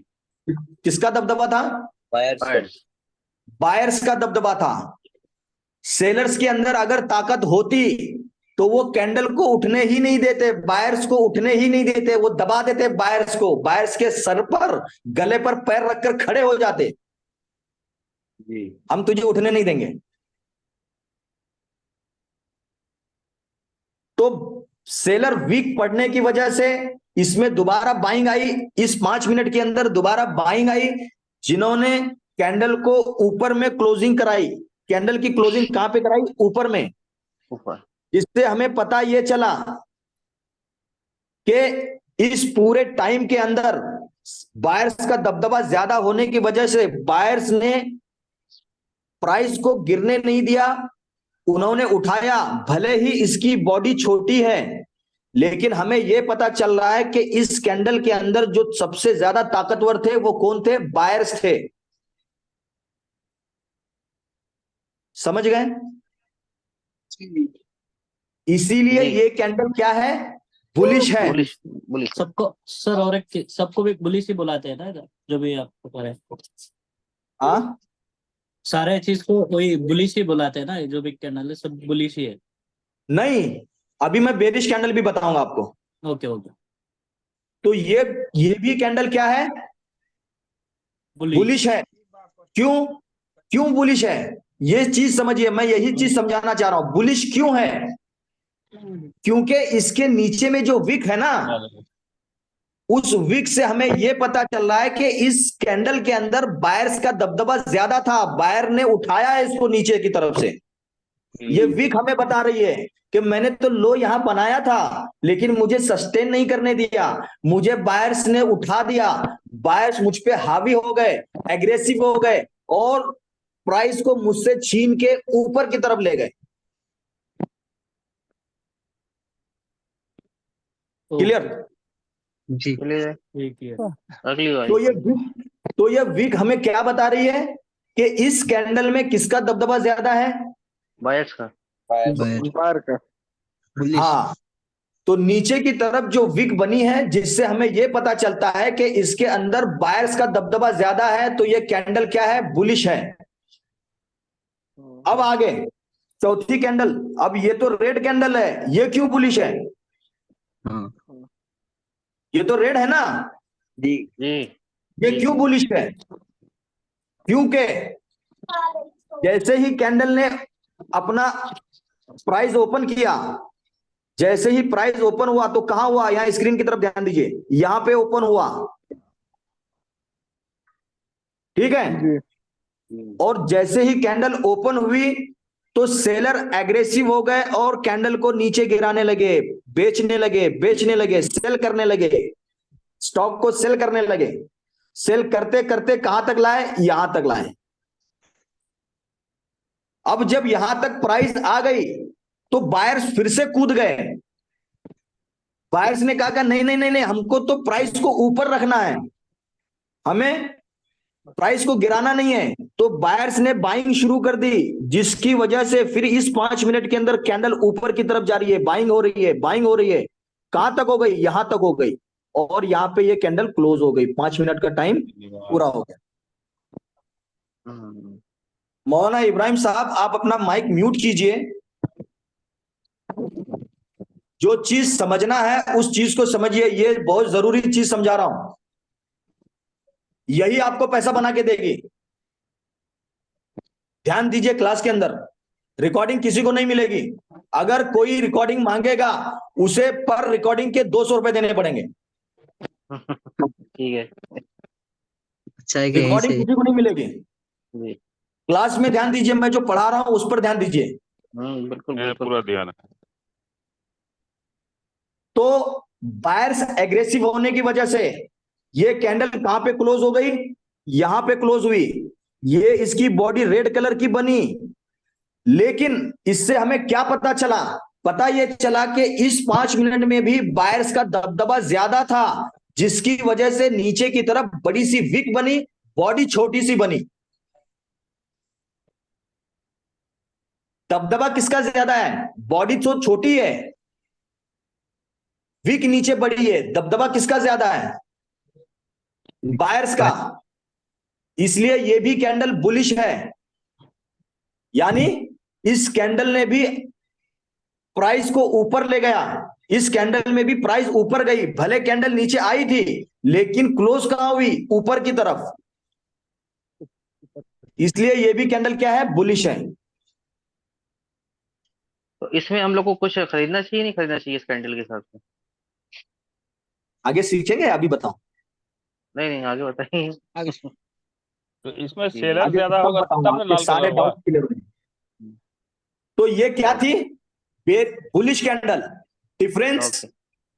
किसका दबदबा था? बायर्स। बायर्स का दबदबा था। सेलर्स के अंदर अगर ताकत होती तो वो कैंडल को उठने ही नहीं देते, बायर्स को उठने ही नहीं देते, वो दबा देते बायर्स को, बायर्स के सर पर, गले पर पैर रखकर खड़े हो जाते, जी। हम तुझे उठने नहीं देंगे। तो सेलर वीक पड़ने की वजह से इसमें दोबारा बाइंग आई। इस 5 मिनट के अंदर दोबारा बाइंग आई, जिन्होंने कैंडल को ऊपर में क्लोजिंग कराई। कैंडल की क्लोजिंग कहां पे कराई? ऊपर में। ऊपर। इससे हमें पता यह चला कि इस पूरे टाइम के अंदर बायर्स का दबदबा ज्यादा होने की वजह से बायर्स ने प्राइस को गिरने नहीं दिया, उन्होंने उठाया। भले ही इसकी बॉडी छोटी है, लेकिन हमें यह पता चल रहा है कि इस कैंडल के अंदर जो सबसे ज्यादा ताकतवर थे वो कौन थे? बायर्स थे। समझ गए? इसीलिए जी। ये कैंडल क्या है? बुलिश है। बुलिश। बुलिश। सबको सर, और एक सबको भी बुलिश ही बुलाते हैं ना इधर, जो भी आप बता रहे हैं। हाँ, सारे चीज को वही बुलिश ही बुलाते हैं ना, जो भी कैंडल है सब बुलिश ही है। नहीं, अभी मैं बेरिश कैंडल भी बताऊंगा आपको। Okay okay. तो ये भी कैंडल क्या है? बुलिश है। क्यों? क्यों बुलिश है? ये चीज समझिए, मैं यही चीज समझाना चाह रहा हूं। बुलिश क्यों है? क्योंकि इसके नीचे में जो विक है ना, उस विक से हमें यह पता चल रहा है कि इस कैंडल के अंदर बायर्स का दबदबा ज्यादा था। बायर ने उठाया है इसको नीचे की तरफ से। ये विक हमें बता रही है कि मैंने तो लो यहां बनाया था, लेकिन मुझे सस्टेन नहीं करने दिया, मुझे बायर्स ने उठा दिया। बायर्स मुझ पे हावी हो गए, एग्रेसिव हो गए, और प्राइस को मुझसे छीन के ऊपर की तरफ ले गए। क्लियर? जी। चलिए ठीक है। अगली बार। तो ये वीक हमें क्या बता रही है कि इस कैंडल में किसका दबदबा ज्यादा है? बायर्स का। बायर का। बुलिश। हाँ। तो नीचे की तरफ जो विक बनी है, जिससे हमें यह पता चलता है कि इसके अंदर बायर्स का दबदबा ज्यादा है, तो ये कैंडल क्या है? बुलिश है। अब आगे चौथी कैंडल। अब ये तो रेड कैंडल है, ये क्यों बुलिश है? हाँ। ये तो रेड है ना, जी। जी। ये क्यों बुलिश है? क्योंकि जैसे ही कैंडल ने अपना प्राइस ओपन किया, जैसे ही प्राइस ओपन हुआ तो कहां हुआ? यहां स्क्रीन की तरफ ध्यान दीजिए, यहां पे ओपन हुआ। ठीक है? जी। और जैसे ही कैंडल ओपन हुई तो सेलर एग्रेसिव हो गए और कैंडल को नीचे गिराने लगे, बेचने लगे, सेल करने लगे, स्टॉक को सेल करने लगे। सेल करते करते कहां तक लाए? यहां तक लाए। अब जब यहां तक प्राइस आ गई तो बायर्स फिर से कूद गए। बायर्स ने कहा नहीं नहीं नहीं नहीं, हमको तो प्राइस को ऊपर रखना है, हमें प्राइस को गिराना नहीं है। तो बायर्स ने बाइंग शुरू कर दी, जिसकी वजह से फिर इस 5 मिनट के अंदर कैंडल ऊपर की तरफ जा रही है, बाइंग हो रही है, बाइंग हो रही है। कहां तक हो गई? यहां तक हो गई, और यहां पे ये कैंडल क्लोज हो गई। 5 मिनट का टाइम पूरा हो गया। मौलाना इब्राहिम साहब, आप अपना माइक म्यूट कीजिए। जो चीज समझना है उस चीज को समझिए, ये बहुत जरूरी चीज समझा रहा हूं, यही आपको पैसा बना के देगी। ध्यान दीजिए, क्लास के अंदर रिकॉर्डिंग किसी को नहीं मिलेगी। अगर कोई रिकॉर्डिंग मांगेगा उसे पर रिकॉर्डिंग के 200 रुपए देने पड़ेंगे। ठीक है। अच्छा है कि यहीं रिकॉर्डिंग से किसी को नहीं मिलेगी। जी। क्लास में ध्यान दीजिए, मैं जो पढ़ा रहा हूं उस पर ध्यान दीजिए। बिल्कुल मेरा बिल्कुल। पूरा ध्यान है। तो बायर्स एग्रेसिव होने की वजह से ये कैंडल कहां पे क्लोज हो गई? यहां पे क्लोज हुई। ये इसकी बॉडी रेड कलर की बनी, लेकिन इससे हमें क्या पता चला? पता ये चला कि इस 5 मिनट में भी बायर्स का दबदबा ज्यादा था, जिसकी वजह से नीचे की तरफ बड़ी सी विक बनी, बॉडी छोटी सी बनी। दबदबा किसका ज्यादा है? बॉडी तो छोटी है, विक नीचे बड़ी है, दबदबा किसका ज्यादा है? बायर्स का। इसलिए ये भी कैंडल बुलिश है, यानी इस कैंडल ने भी प्राइस को ऊपर ले गया। इस कैंडल में भी प्राइस ऊपर गई, भले कैंडल नीचे आई थी लेकिन क्लोज कहां हुई? ऊपर की तरफ। इसलिए ये भी कैंडल क्या है? बुलिश है। तो इसमें हम लोग को कुछ खरीदना चाहिए नहीं खरीदना चाहिए इस कैंडल के हिसाब से? आगे सीखेंगे, अभी बताओ। नहीं नहीं, आगे बताइए। तो इसमें जी, सेलर आगे ज्यादा सब होगा बताऊंगा, तब ना आपके लाल सारे कलर हुआ। डाउट क्लियर होंगे। तो ये क्या थी? Bullish candle. Difference okay.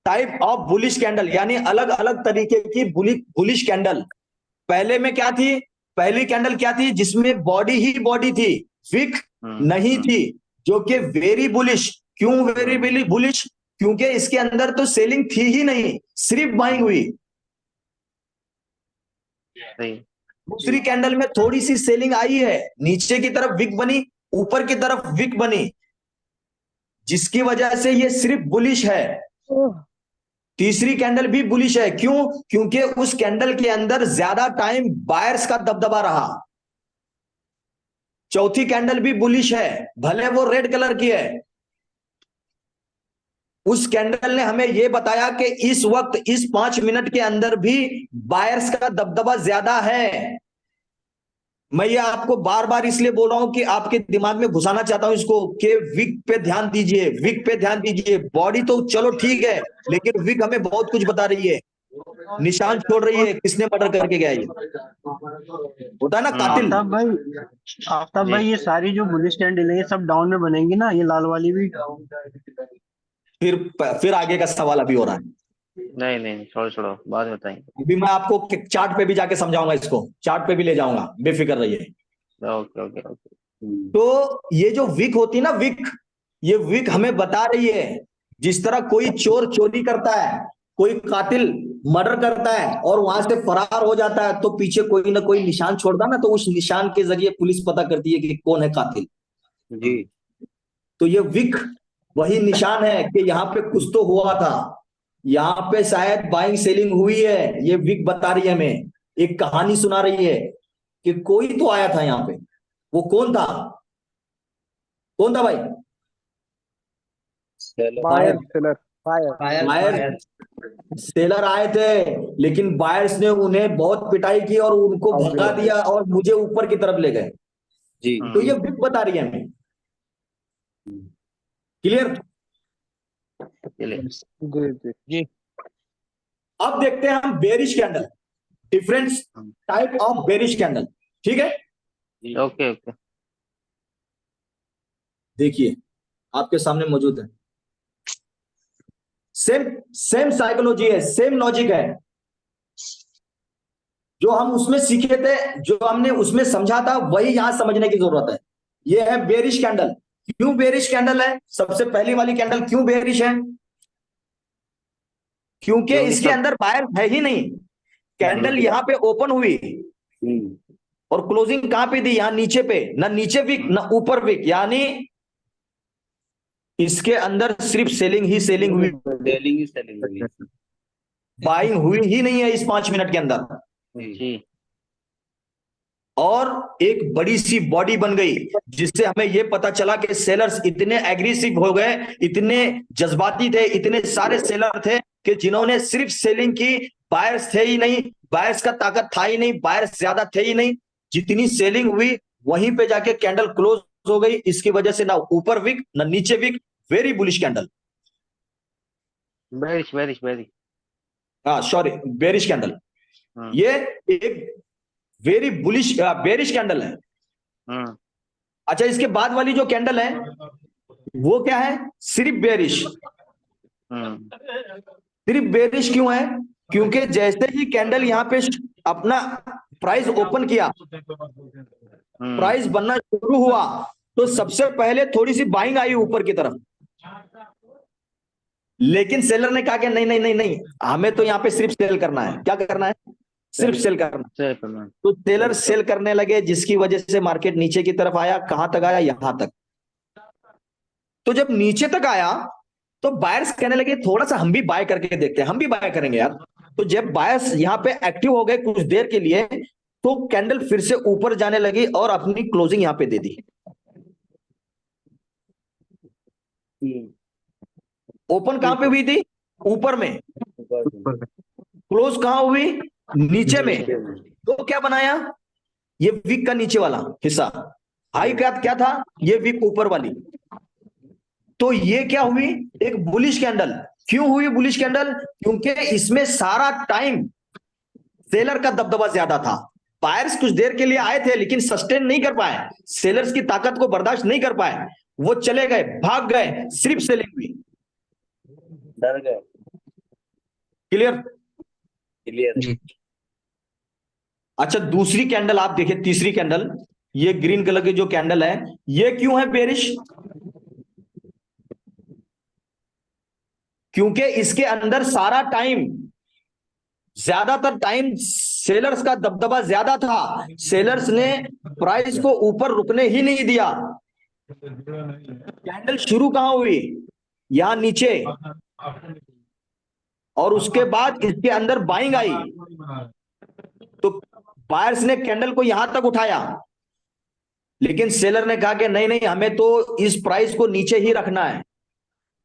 Type of bullish candle, यानी अलग अलग तरीके की बुलिश कैंडल। पहले में क्या थी? पहली कैंडल क्या थी? जिसमें बॉडी ही बॉडी थी, विक नहीं थी, जो कि वेरी बुलिश। क्यों वेरी बुलिश? क्योंकि इसके अंदर तो सेलिंग थी ही नहीं, सिर्फ बाइंग हुई। सही। दूसरी कैंडल में थोड़ी सी सेलिंग आई है, नीचे की तरफ विक बनी, ऊपर की तरफ विक बनी, जिसकी वजह से ये सिर्फ बुलिश है। तीसरी कैंडल भी बुलिश है। क्यों? क्योंकि उस कैंडल के अंदर ज्यादा टाइम बायर्स का दबदबा रहा। चौथी कैंडल भी बुलिश है, भले वो रेड कलर की है। उस कैंडल ने हमें यह बताया कि इस वक्त इस 5 मिनट के अंदर भी बायर्स का दबदबा ज्यादा है। मैं ये आपको बार बार इसलिए बोल रहा हूं कि आपके दिमाग में घुसाना चाहता हूं इसको, कि विक पे ध्यान दीजिए, विक पे ध्यान दीजिए। बॉडी तो चलो ठीक है, लेकिन विक हमें बहुत कुछ बता रही है, निशान छोड़ रही है, किसने मर्डर करके गया। ये होता है ना कातिल। आफ्ताब भाई, ये सारी जो बुलिश कैंडल है ये सब डाउन में बनेंगी ना? ये लाल वाली भी? फिर आगे का सवाल अभी हो रहा है। नहीं नहीं, छोड़ो छोड़ो, बाद में बताएंगे। अभी मैं आपको चार्ट पे भी जाके समझाऊंगा, इसको चार्ट पे भी ले जाऊंगा, बेफिक्र रहिए। Okay okay okay. तो ये जो विक होती है ना, विक, ये विक हमें बता रही है, जिस तरह कोई चोर चोरी करता है, कोई कातिल मर्डर करता है और वहां से फरार हो जाता है, तो पीछे कोई ना कोई निशान छोड़ता ना, तो उस निशान के जरिए पुलिस पता करती है कि कौन है कातिल। जी। तो ये विक वही निशान है कि यहाँ पे कुछ तो हुआ था, यहाँ पे शायद बाइंग सेलिंग हुई है। ये विक बता रही है हमें, एक कहानी सुना रही है कि कोई तो आया था यहाँ पे। वो कौन था? कौन था भाई? Buyer seller buyer buyer seller आए थे, लेकिन बायर्स ने उन्हें बहुत पिटाई की और उनको भगा दिया और मुझे ऊपर की तरफ ले गए। जी। तो ये विक बता रही है हमें। क्लियर? चलिए। जी जी अब देखते हैं हम bearish candle, different type of bearish candle. ठीक है, ओके ओके। देखिए आपके सामने मौजूद है। सेम सेम साइकोलॉजी है, सेम लॉजिक है, जो हम उसमें सीखे थे, जो हमने उसमें समझा था, वही यहां समझने की जरूरत है। यह है बेरिश कैंडल। क्यों बेरिश कैंडल है? सबसे पहली वाली कैंडल क्यों बेरिश है? क्योंकि इसके अंदर बायर है ही नहीं। कैंडल यहां पे ओपन हुई और क्लोजिंग कहां पे थी? यहां नीचे पे, ना नीचे विक ना ऊपर विक, यानी इसके अंदर सिर्फ सेलिंग ही सेलिंग हुई, सेलिंग ही सेलिंग हुई। बाइंग हुई ही नहीं है इस 5 मिनट के अंदर। जी। और एक बड़ी सी बॉडी बन गई, जिससे हमें यह पता चला कि सेलर्स इतने एग्रेसिव हो गए, इतने जज्बाती थे, इतने सारे सेलर थे कि जिन्होंने सिर्फ सेलिंग की, बायर्स थे ही नहीं, बायर्स का ताकत था ही नहीं, बायर्स ज्यादा थे ही नहीं। जितनी सेलिंग हुई वहीं पे जाके कैंडल क्लोज हो गई। इसकी वजह से ना ऊपर विक ना नीचे wick, very bullish candle. Bearish bearish bearish. हाँ सॉरी, बेरिश कैंडल। ये एक वेरी बुलिश बेरिश कैंडल है। अच्छा, इसके बाद वाली जो कैंडल है वो क्या है? सिर्फ बेरिश। सिर्फ बेरिश क्यों है? क्योंकि जैसे ही कैंडल यहां पे अपना प्राइस ओपन किया, प्राइस बनना शुरू हुआ, तो सबसे पहले थोड़ी सी बाइंग आई ऊपर की तरफ, लेकिन सेलर ने कहा कि नहीं नहीं नहीं नहीं, हमें तो यहाँ पे सिर्फ सेल करना है। क्या करना है? सिर्फ सेल करना। तो सेलर सेल करने लगे, जिसकी वजह से मार्केट नीचे की तरफ आया। कहां तक आया? यहां तक। तो जब नीचे तक आया तो बायर्स कहने लगे थोड़ा सा हम भी बाय करके देखते हैं, हम भी बाय करेंगे यार। तो जब बायर्स यहाँ पे एक्टिव हो गए कुछ देर के लिए, तो कैंडल फिर से ऊपर जाने लगी और अपनी क्लोजिंग यहां पे दे दी। ओपन कहां पे हुई थी? ऊपर में। क्लोज कहां हुई? नीचे में। तो क्या बनाया? ये वीक का नीचे वाला हिस्सा। हाई क्या था? ये वीक ऊपर वाली। तो ये क्या हुई? एक बुलिश कैंडल। क्यों हुई बुलिश कैंडल? क्योंकि इसमें सारा टाइम सेलर का दबदबा ज्यादा था। बायर्स कुछ देर के लिए आए थे लेकिन सस्टेन नहीं कर पाए, सेलर्स की ताकत को बर्दाश्त नहीं कर पाए, वो चले गए, भाग गए, सिर्फ सेलिंग हुई। डर गए। क्लियर? क्लियर। अच्छा, दूसरी कैंडल आप देखिए, तीसरी कैंडल, ये ग्रीन कलर की जो कैंडल है, ये क्यों है बेरिश? क्योंकि इसके अंदर सारा टाइम, ज्यादातर टाइम सेलर्स का दबदबा ज्यादा था। सेलर्स ने प्राइस को ऊपर रुकने ही नहीं दिया। कैंडल शुरू कहां हुई? यहां नीचे, और उसके बाद इसके अंदर बाइंग आई। तो बायर्स ने कैंडल को यहां तक उठाया, लेकिन सेलर ने कहा कि नहीं नहीं, हमें तो इस प्राइस को नीचे ही रखना है,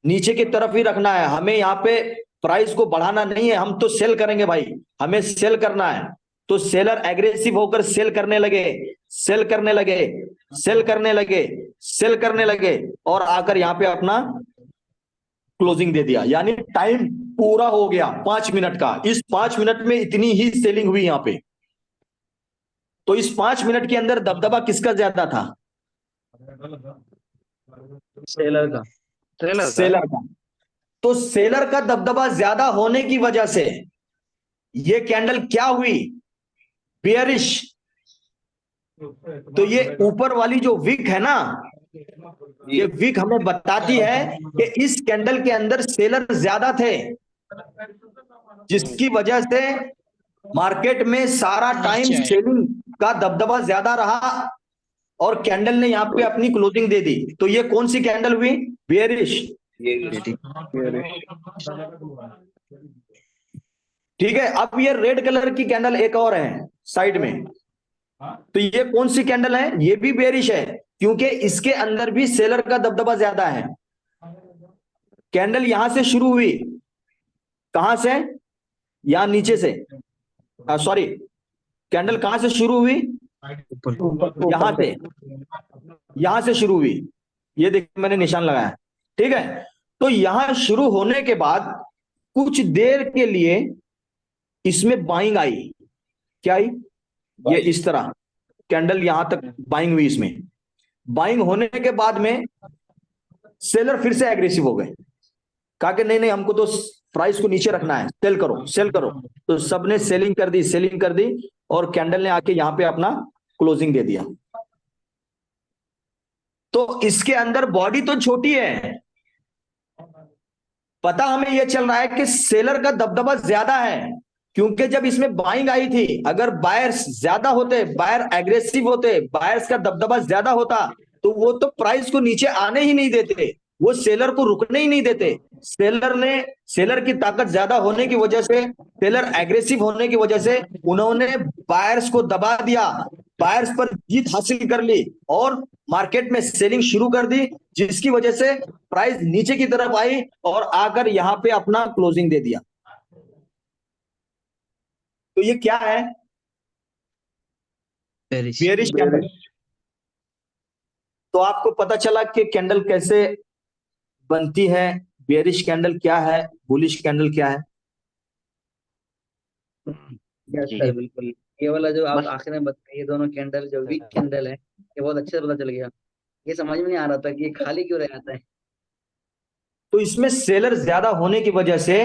नीचे की तरफ ही रखना है, हमें यहाँ पे प्राइस को बढ़ाना नहीं है, हम तो सेल करेंगे भाई, हमें सेल करना है। तो सेलर एग्रेसिव होकर सेल करने लगे, सेल करने लगे, सेल करने लगे, सेल करने लगे, और आकर यहाँ पे अपना क्लोजिंग दे दिया। यानी टाइम पूरा हो गया 5 मिनट का। इस 5 मिनट में इतनी ही सेलिंग हुई यहाँ पे। तो इस 5 मिनट के अंदर दबदबा किसका ज्यादा था? सेलर का। सेलर का। तो सेलर का दबदबा ज्यादा होने की वजह से ये कैंडल क्या हुई? बेयरिश। तो ये ऊपर वाली जो विक है ना, ये विक हमें बताती है कि इस कैंडल के अंदर सेलर ज्यादा थे, जिसकी वजह से मार्केट में सारा टाइम सेलिंग का दबदबा ज्यादा रहा और कैंडल ने यहां पे अपनी क्लोजिंग दे दी। तो ये कौन सी कैंडल हुई? बेयरिश। ठीक है। अब ये रेड कलर की कैंडल एक और है साइड में, तो ये कौन सी कैंडल है? ये भी बेयरिश है, क्योंकि इसके अंदर भी सेलर का दबदबा ज्यादा है। कैंडल यहां से शुरू हुई, कहां से? यहां नीचे से, सॉरी, कैंडल कहां से शुरू हुई? यहां से, यहां से शुरू हुई। ये देखिए मैंने निशान लगाया, ठीक है। तो यहां शुरू होने के बाद कुछ देर के लिए इसमें बाइंग आई। क्या आई? ये इस तरह कैंडल यहां तक बाइंग हुई। इसमें बाइंग होने के बाद में सेलर फिर से एग्रेसिव हो गए, कहा कि नहीं नहीं, हमको तो प्राइस को नीचे रखना है, सेल करो, सेल करो। तो सबने सेलिंग कर दी, सेलिंग कर दी, और कैंडल ने आके यहां पे अपना क्लोजिंग दे दिया। तो इसके अंदर बॉडी तो छोटी है, पता हमें यह चल रहा है कि सेलर का दबदबा ज्यादा है, क्योंकि जब इसमें बाइंग आई थी, अगर बायर्स ज्यादा होते, बायर एग्रेसिव होते, बायर्स का दबदबा ज्यादा होता, तो वो तो प्राइस को नीचे आने ही नहीं देते, वो सेलर को रुकने ही नहीं देते। सेलर की ताकत ज्यादा होने की वजह से, सेलर एग्रेसिव होने की वजह से उन्होंने बायर्स को दबा दिया, बायर्स पर जीत हासिल कर ली और मार्केट में सेलिंग शुरू कर दी, जिसकी वजह से प्राइस नीचे की तरफ आई और आकर यहां पे अपना क्लोजिंग दे दिया। तो ये क्या है? बेरिश। Bearish candle. तो आपको पता चला कि कैंडल कैसे बनती है, बेयरिश कैंडल क्या है, बुलिश कैंडल क्या है। यस जी। सर, बिल्कुल। ये वाला जो आप बस आखिर में बताए, ये दोनों कैंडल जो वीक कैंडल है, ये बहुत अच्छे से पता चल गया। ये समझ में नहीं आ रहा था कि ये खाली क्यों रह जाता है। तो इसमें सेलर ज्यादा होने की वजह से,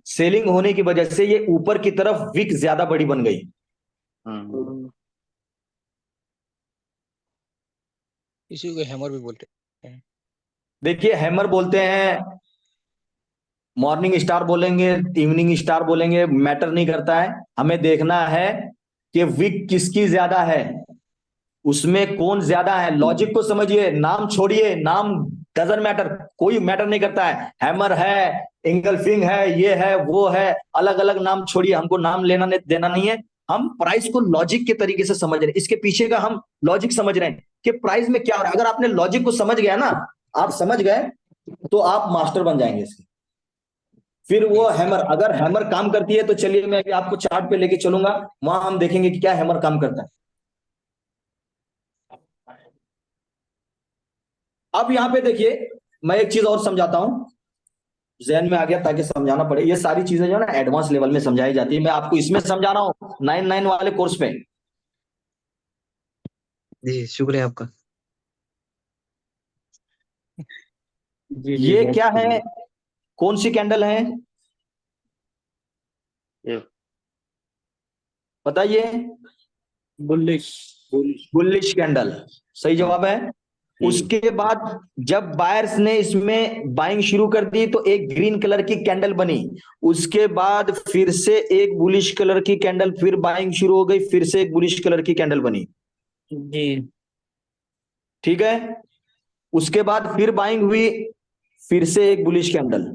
सेलिंग होने की वजह से ये ऊपर की तरफ विक ज्यादा बड़ी बन गई। इसी को हैमर भी बोलते हैं। देखिए हैमर बोलते हैं, मॉर्निंग स्टार बोलेंगे, इवनिंग स्टार बोलेंगे, मैटर नहीं करता है। हमें देखना है कि विक किसकी ज्यादा है, उसमें कौन ज्यादा है। लॉजिक को समझिए, नाम छोड़िए, नाम डजंट मैटर, कोई मैटर नहीं करता है। हैमर है, इंगल्फिंग है, ये है, वो है, अलग अलग नाम छोड़िए, हमको नाम लेना देना नहीं है। हम प्राइस को लॉजिक के तरीके से समझ रहे हैं, इसके पीछे का हम लॉजिक समझ रहे हैं कि प्राइस में क्या हो रहा है। अगर आपने लॉजिक को समझ गया ना, आप समझ गए, तो आप मास्टर बन जाएंगे इसके। फिर वो हैमर, अगर हैमर काम करती है तो चलिए मैं अभी आपको चार्ट पे लेके चलूंगा, वहां हम देखेंगे कि क्या हैमर काम करता है। अब यहां पे देखिए, मैं एक चीज और समझाता हूं, जहन में आ गया ताकि समझाना पड़े। ये सारी चीजें जो है ना एडवांस लेवल में समझाई जाती है, मैं आपको इसमें समझा रहा हूं 9 वाले कोर्स पे। जी शुक्रिया आपका। जी जी ये बहुत क्या है, बढ़िया। कौन सी कैंडल है ये बताइए? बुलिश। बुलिश कैंडल, सही जवाब है। उसके बाद जब बायर्स ने इसमें बाइंग शुरू कर दी तो एक ग्रीन कलर की कैंडल बनी, उसके बाद फिर से एक बुलिश कलर की कैंडल, फिर बाइंग शुरू हो गई, फिर से एक बुलिश कलर की कैंडल बनी। जी ठीक है, उसके बाद फिर बाइंग हुई, फिर से एक बुलिश कैंडल।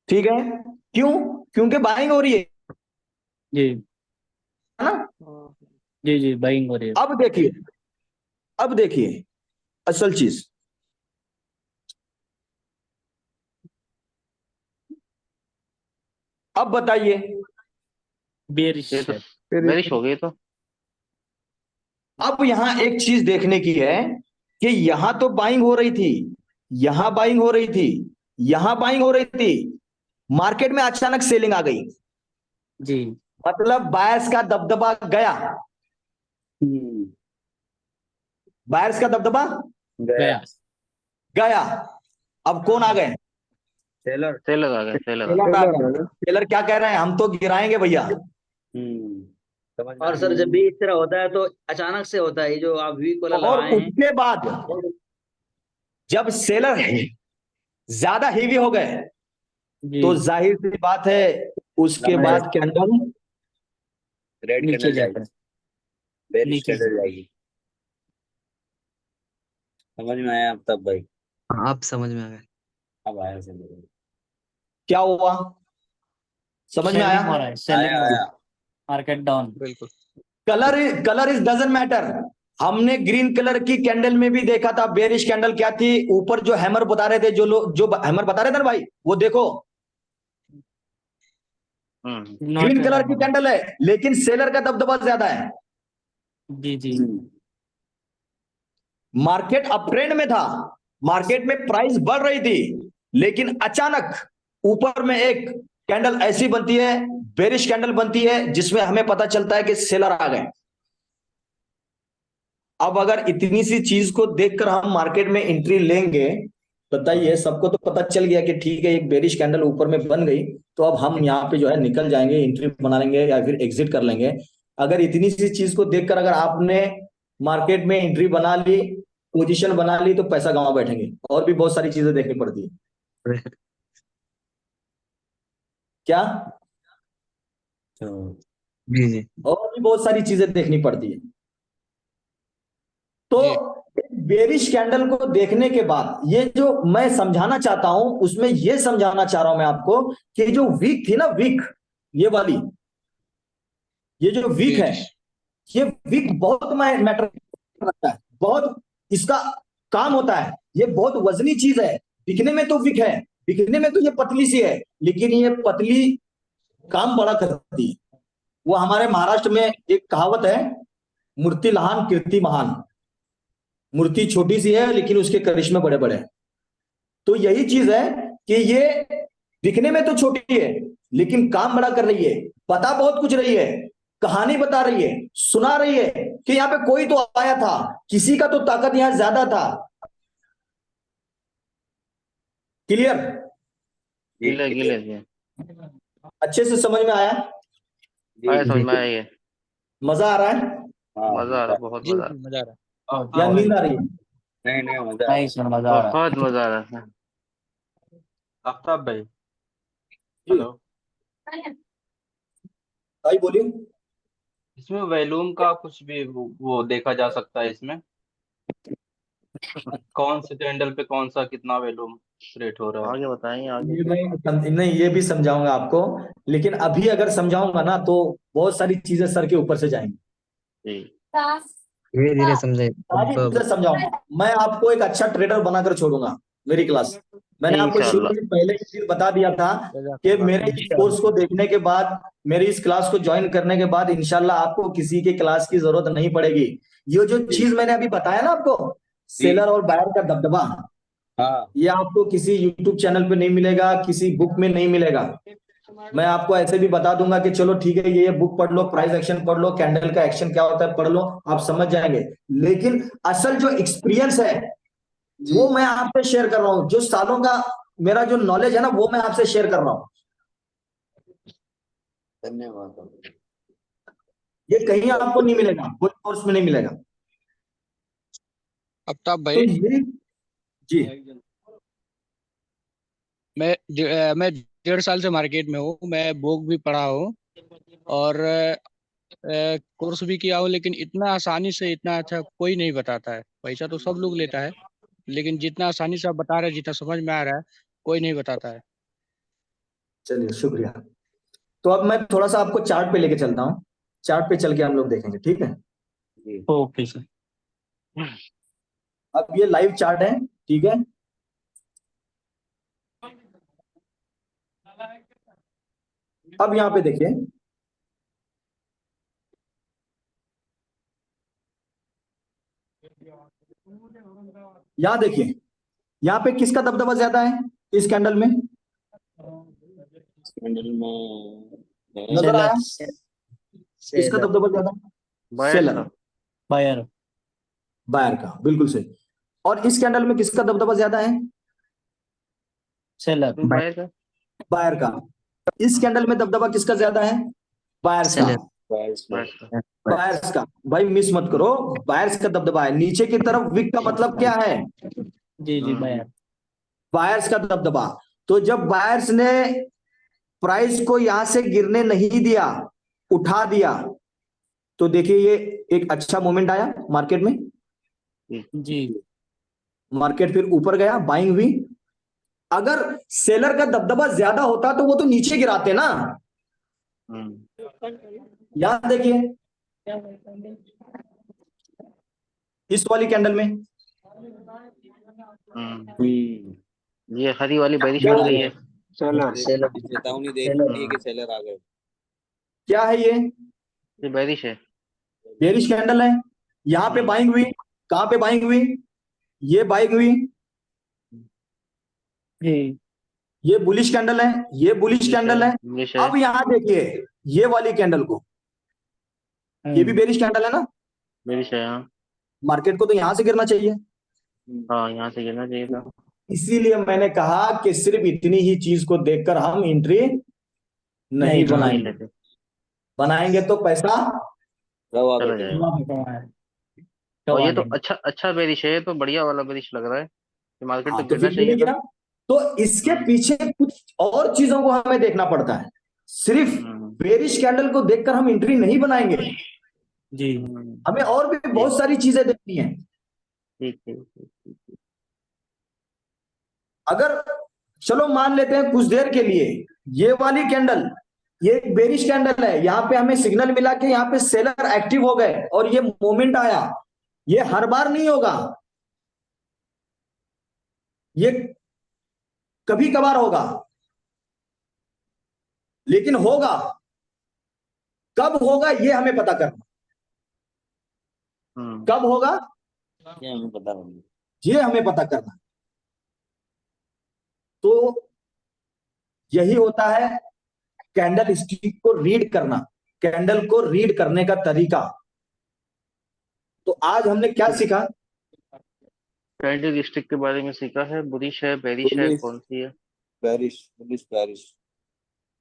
ठीक है, क्यों? क्योंकि बाइंग हो रही है जी ना। जी जी बाइंग हो रही है। अब देखिए, अब देखिए असल चीज, अब बताइए। बेरिश ये तो है। बेरिश हो गई तो। अब यहां एक चीज देखने की है कि यहां तो बाइंग हो रही थी, यहां बाइंग हो रही थी, यहां बाइंग हो रही थी, मार्केट में अचानक सेलिंग आ गई, जी मतलब बायर्स का दबदबा गया। बायर्स का दबदबा गया। गया। अब कौन आ गए? सेलर। सेलर आ गए, सेलर आ सेलर आ गए। सेलर क्या कह रहे हैं, हम तो गिराएंगे भैया। और सर जब भी इस तरह होता है तो अचानक से होता है, ये जो आप वीक वाला और लगाए हैं। उसके बाद जब सेलर ज्यादा हेवी हो गए जी तो जाहिर सी बात है उसके बाद कैंडल रेड नीचे कैंडल जाता जाएगी, है। बेरिश नीचे कैंडल जाएगी। समझ में आया अब तब भाई? आप समझ में आ गए। अब आया समझ में। क्या हुआ, समझ में सेलिंग हो आया? रहा है, सेलिंग आया हो रहा आया। है। Market down. बिल्कुल। Colour is doesn't matter. हमने ग्रीन कलर की कैंडल में भी देखा था बेरिश कैंडल क्या थी, ऊपर जो हैमर बता रहे थे, जो लोग जो हैमर बता रहे थे ना भाई, वो देखो नॉट ग्रीन कलर की कैंडल है, लेकिन सेलर का दबदबा ज्यादा है। जी जी मार्केट अपट्रेंड में था, मार्केट में प्राइस बढ़ रही थी, लेकिन अचानक ऊपर में एक कैंडल ऐसी बनती है, बेरिश कैंडल बनती है, जिसमें हमें पता चलता है कि सेलर आ गए। अब अगर इतनी सी चीज को देखकर हम मार्केट में एंट्री लेंगे, बताइए, सबको तो पता चल गया कि ठीक है एक बेरिश कैंडल ऊपर में बन गई, तो अब हम यहाँ पे जो है निकल जाएंगे, एंट्री बना लेंगे या फिर एग्जिट कर लेंगे। अगर इतनी सी चीज को देखकर अगर आपने मार्केट में एंट्री बना ली, पोजीशन बना ली, तो पैसा गंवा बैठेंगे। और भी बहुत सारी चीजें देखनी पड़ती है। क्या? जी जी और भी बहुत सारी चीजें देखनी पड़ती है। तो बेरिश कैंडल को देखने के बाद ये जो मैं समझाना चाहता हूं, उसमें ये समझाना चाह रहा हूं मैं आपको कि जो वीक थी ना, वीक ये वाली, ये जो विक है, बेरिश ये विक बहुत मैटर करता है, बहुत इसका काम होता है। ये बहुत वजनी चीज है। दिखने में तो विक है, दिखने में तो ये पतली सी है, लेकिन ये पतली काम बड़ा करती है। वो हमारे महाराष्ट्र में एक कहावत है, मूर्ति लहान कीर्ति महान। मूर्ति छोटी सी है लेकिन उसके करिश्मे बड़े बड़े हैं। तो यही चीज है कि ये दिखने में तो छोटी है लेकिन काम बड़ा कर रही है, बता बहुत कुछ रही है, कहानी बता रही है, सुना रही है कि यहाँ पे कोई तो आया था, किसी का तो ताकत यहां ज्यादा था। क्लियर? गिले गिले जी, अच्छे से समझ में आया? आया समझ में आया ये, मजा आ रहा है हाँ मजा आ रहा है, बहुत जी मजा आ जी मजा आ रहा है। या नींद आ रही है? नहीं नहीं मजा नहीं सर, मजा रहा आ है, रहा है। बहुत मजा आ रहा है। आफ्ताब भाई, जी। हेलो। भाई बोलिए। इसमें वैल्यूम का कुछ भी वो देखा जा सकता है इसमें, कौन से कैंडल पे कौन सा कितना वैल्यूम क्रिएट हो रहा है? आगे बताएंगे आगे। ये मैं नहीं, ये भी समझाऊंगा आपको, लेकिन अभी अगर समझाऊंगा ना तो बहुत सारी चीजें सर के ऊपर से जाएंगी। जी, धीरे धीरे समझे सारी अब। चीजें समझाऊंगा। मैं आपको एक अच्छा ट्रेडर बनाकर छोड़ूंगा मेरी क्लास। मैंने आपको शुरू इंशाल्लाह। में पहले एक चीज बता दिया था कि जज़ाकल्लाह मेरे इस कोर्स को देखने के बाद, मेरी इस क्लास को ज्वाइन करने के बाद इंशाल्लाह आपको किसी के क्लास की जरूरत नहीं पड़ेगी। ये जो चीज मैंने अभी बताया ना आपको, सेलर और बायर का दबदबा, हाँ ये आपको किसी यूट्यूब चैनल पे नहीं मिलेगा, किसी बुक में नहीं मिलेगा। मैं आपको ऐसे भी बता दूंगा कि चलो ठीक है, ये बुक पढ़ लो, प्राइस एक्शन पढ़ लो, कैंडल का एक्शन क्या होता है पढ़ लो, आप समझ जाएंगे। लेकिन असल जो एक्सपीरियंस है वो मैं आपसे शेयर कर रहा हूँ। जो सालों का मेरा जो नॉलेज है ना, वो मैं आपसे शेयर कर रहा हूँ। धन्यवाद। ये कहीं आपको नहीं मिलेगा, कोई कोर्स में नहीं मिलेगा। आफ्ताब तो भाई, ये जी, मैं 1.5 साल से मार्केट में हूँ। मैं बुक भी पढ़ा हूँ और कोर्स भी किया हूँ, लेकिन इतना आसानी से इतना अच्छा कोई नहीं बताता है। पैसा तो सब लोग लेता है, लेकिन जितना आसानी से आप बता रहे हैं, जितना समझ में आ रहा है, कोई नहीं बताता है। चलिए शुक्रिया। तो अब मैं थोड़ा सा आपको चार्ट पे लेके चलता हूँ, चार्ट पे चल के हम लोग देखेंगे, ठीक है? Okay sir. अब ये लाइव चार्ट है, ठीक है? अब यहाँ पे देखिए, यहाँ देखिए, यहाँ पे किसका दबदबा ज्यादा है इस कैंडल में? कैंडल में नजर आया? सेलर किसका दबदबा ज्यादा? बायर्स सेलर, का, बायर। बायर का, बिल्कुल सही। और इस कैंडल में किसका दबदबा ज्यादा है? सेलर। बायर का, बायर का। इस कैंडल में दबदबा किसका ज्यादा है? बायर्स का। सेलर। बायर्स का, बायर्स का। भाई मिस मत करो, बायर्स का दबदबा है। नीचे की तरफ विक का मतलब क्या है? जी जी बायर। बायर्स का दबदबा। तो जब बायर्स ने प्राइस को यहां से गिरने नहीं दिया, उठा दिया, तो देखिए ये एक अच्छा मोमेंट आया मार्केट में। जी मार्केट फिर ऊपर गया, बाइंग हुई। अगर सेलर का दबदबा ज्यादा होता तो वो तो नीचे गिराते ना। यहां देखिए इस वाली कैंडल में, ये हरी वाली बारिश हो गई है। सेलर। चेतावनी दे रही है कि सेलर आ गए। क्या है ये? ये बारिश है। बेरिश कैंडल है। यहां पे बाइंग हुई, कहां पे बाइंग हुई? ये बाइंग हुई। जी। ये बुलिश कैंडल है, ये बुलिश कैंडल है। इंग्लिश है। अब यहां देखिए ये वाली कैंडल को, ये भी बेरिश कैंडल है ना। बारिश है, हाँ। मार्केट को तो यहां से गिरना चाहिए। हाँ, यहाँ से गिरना चाहिए था। इसीलिए मैंने कहा कि सिर्फ इतनी ही चीज को देखकर हम एंट्री नहीं नहीं बनाएंगे। लेते, बनाएंगे तो पैसा रवा चला बेटे। जाएगा। और ये तो अच्छा अच्छा बारिश है, तो बढ़िया वाला बारिश लग रहा है। ये मार्केट तो तो गिरना फिर चाहिए मिलेगी था। ना। तो इसके पीछे कुछ और चीजों को हमें देखना पड़ता है। सिर्फ बेरिश कैंडल को देखकर हम एंट्री नहीं बनाएंगे, जी हमें और भी बहुत सारी चीजें देखनी है। ठीक ठीक। अगर चलो मान लेते हैं कुछ देर के लिए ये वाली कैंडल ये एक बेरिश कैंडल है, यहाँ पे हमें सिग्नल मिला कि यहाँ पे सेलर एक्टिव हो गए और ये मोमेंट आया। ये हर बार नहीं होगा, ये कभी कभार होगा, लेकिन होगा। कब होगा ये हमें पता करना। कब होगा ये हमें पता नहीं। ये हमें पता करना। तो यही होता है कैंडल स्टिक को रीड करना, कैंडल को रीड करने का तरीका। तो आज हमने क्या सीखा? कैंडल स्टिक के बारे में सीखा है। बुलिश है, बेरिश है, बुलिश, कौन सी है? Paris, bullish Paris.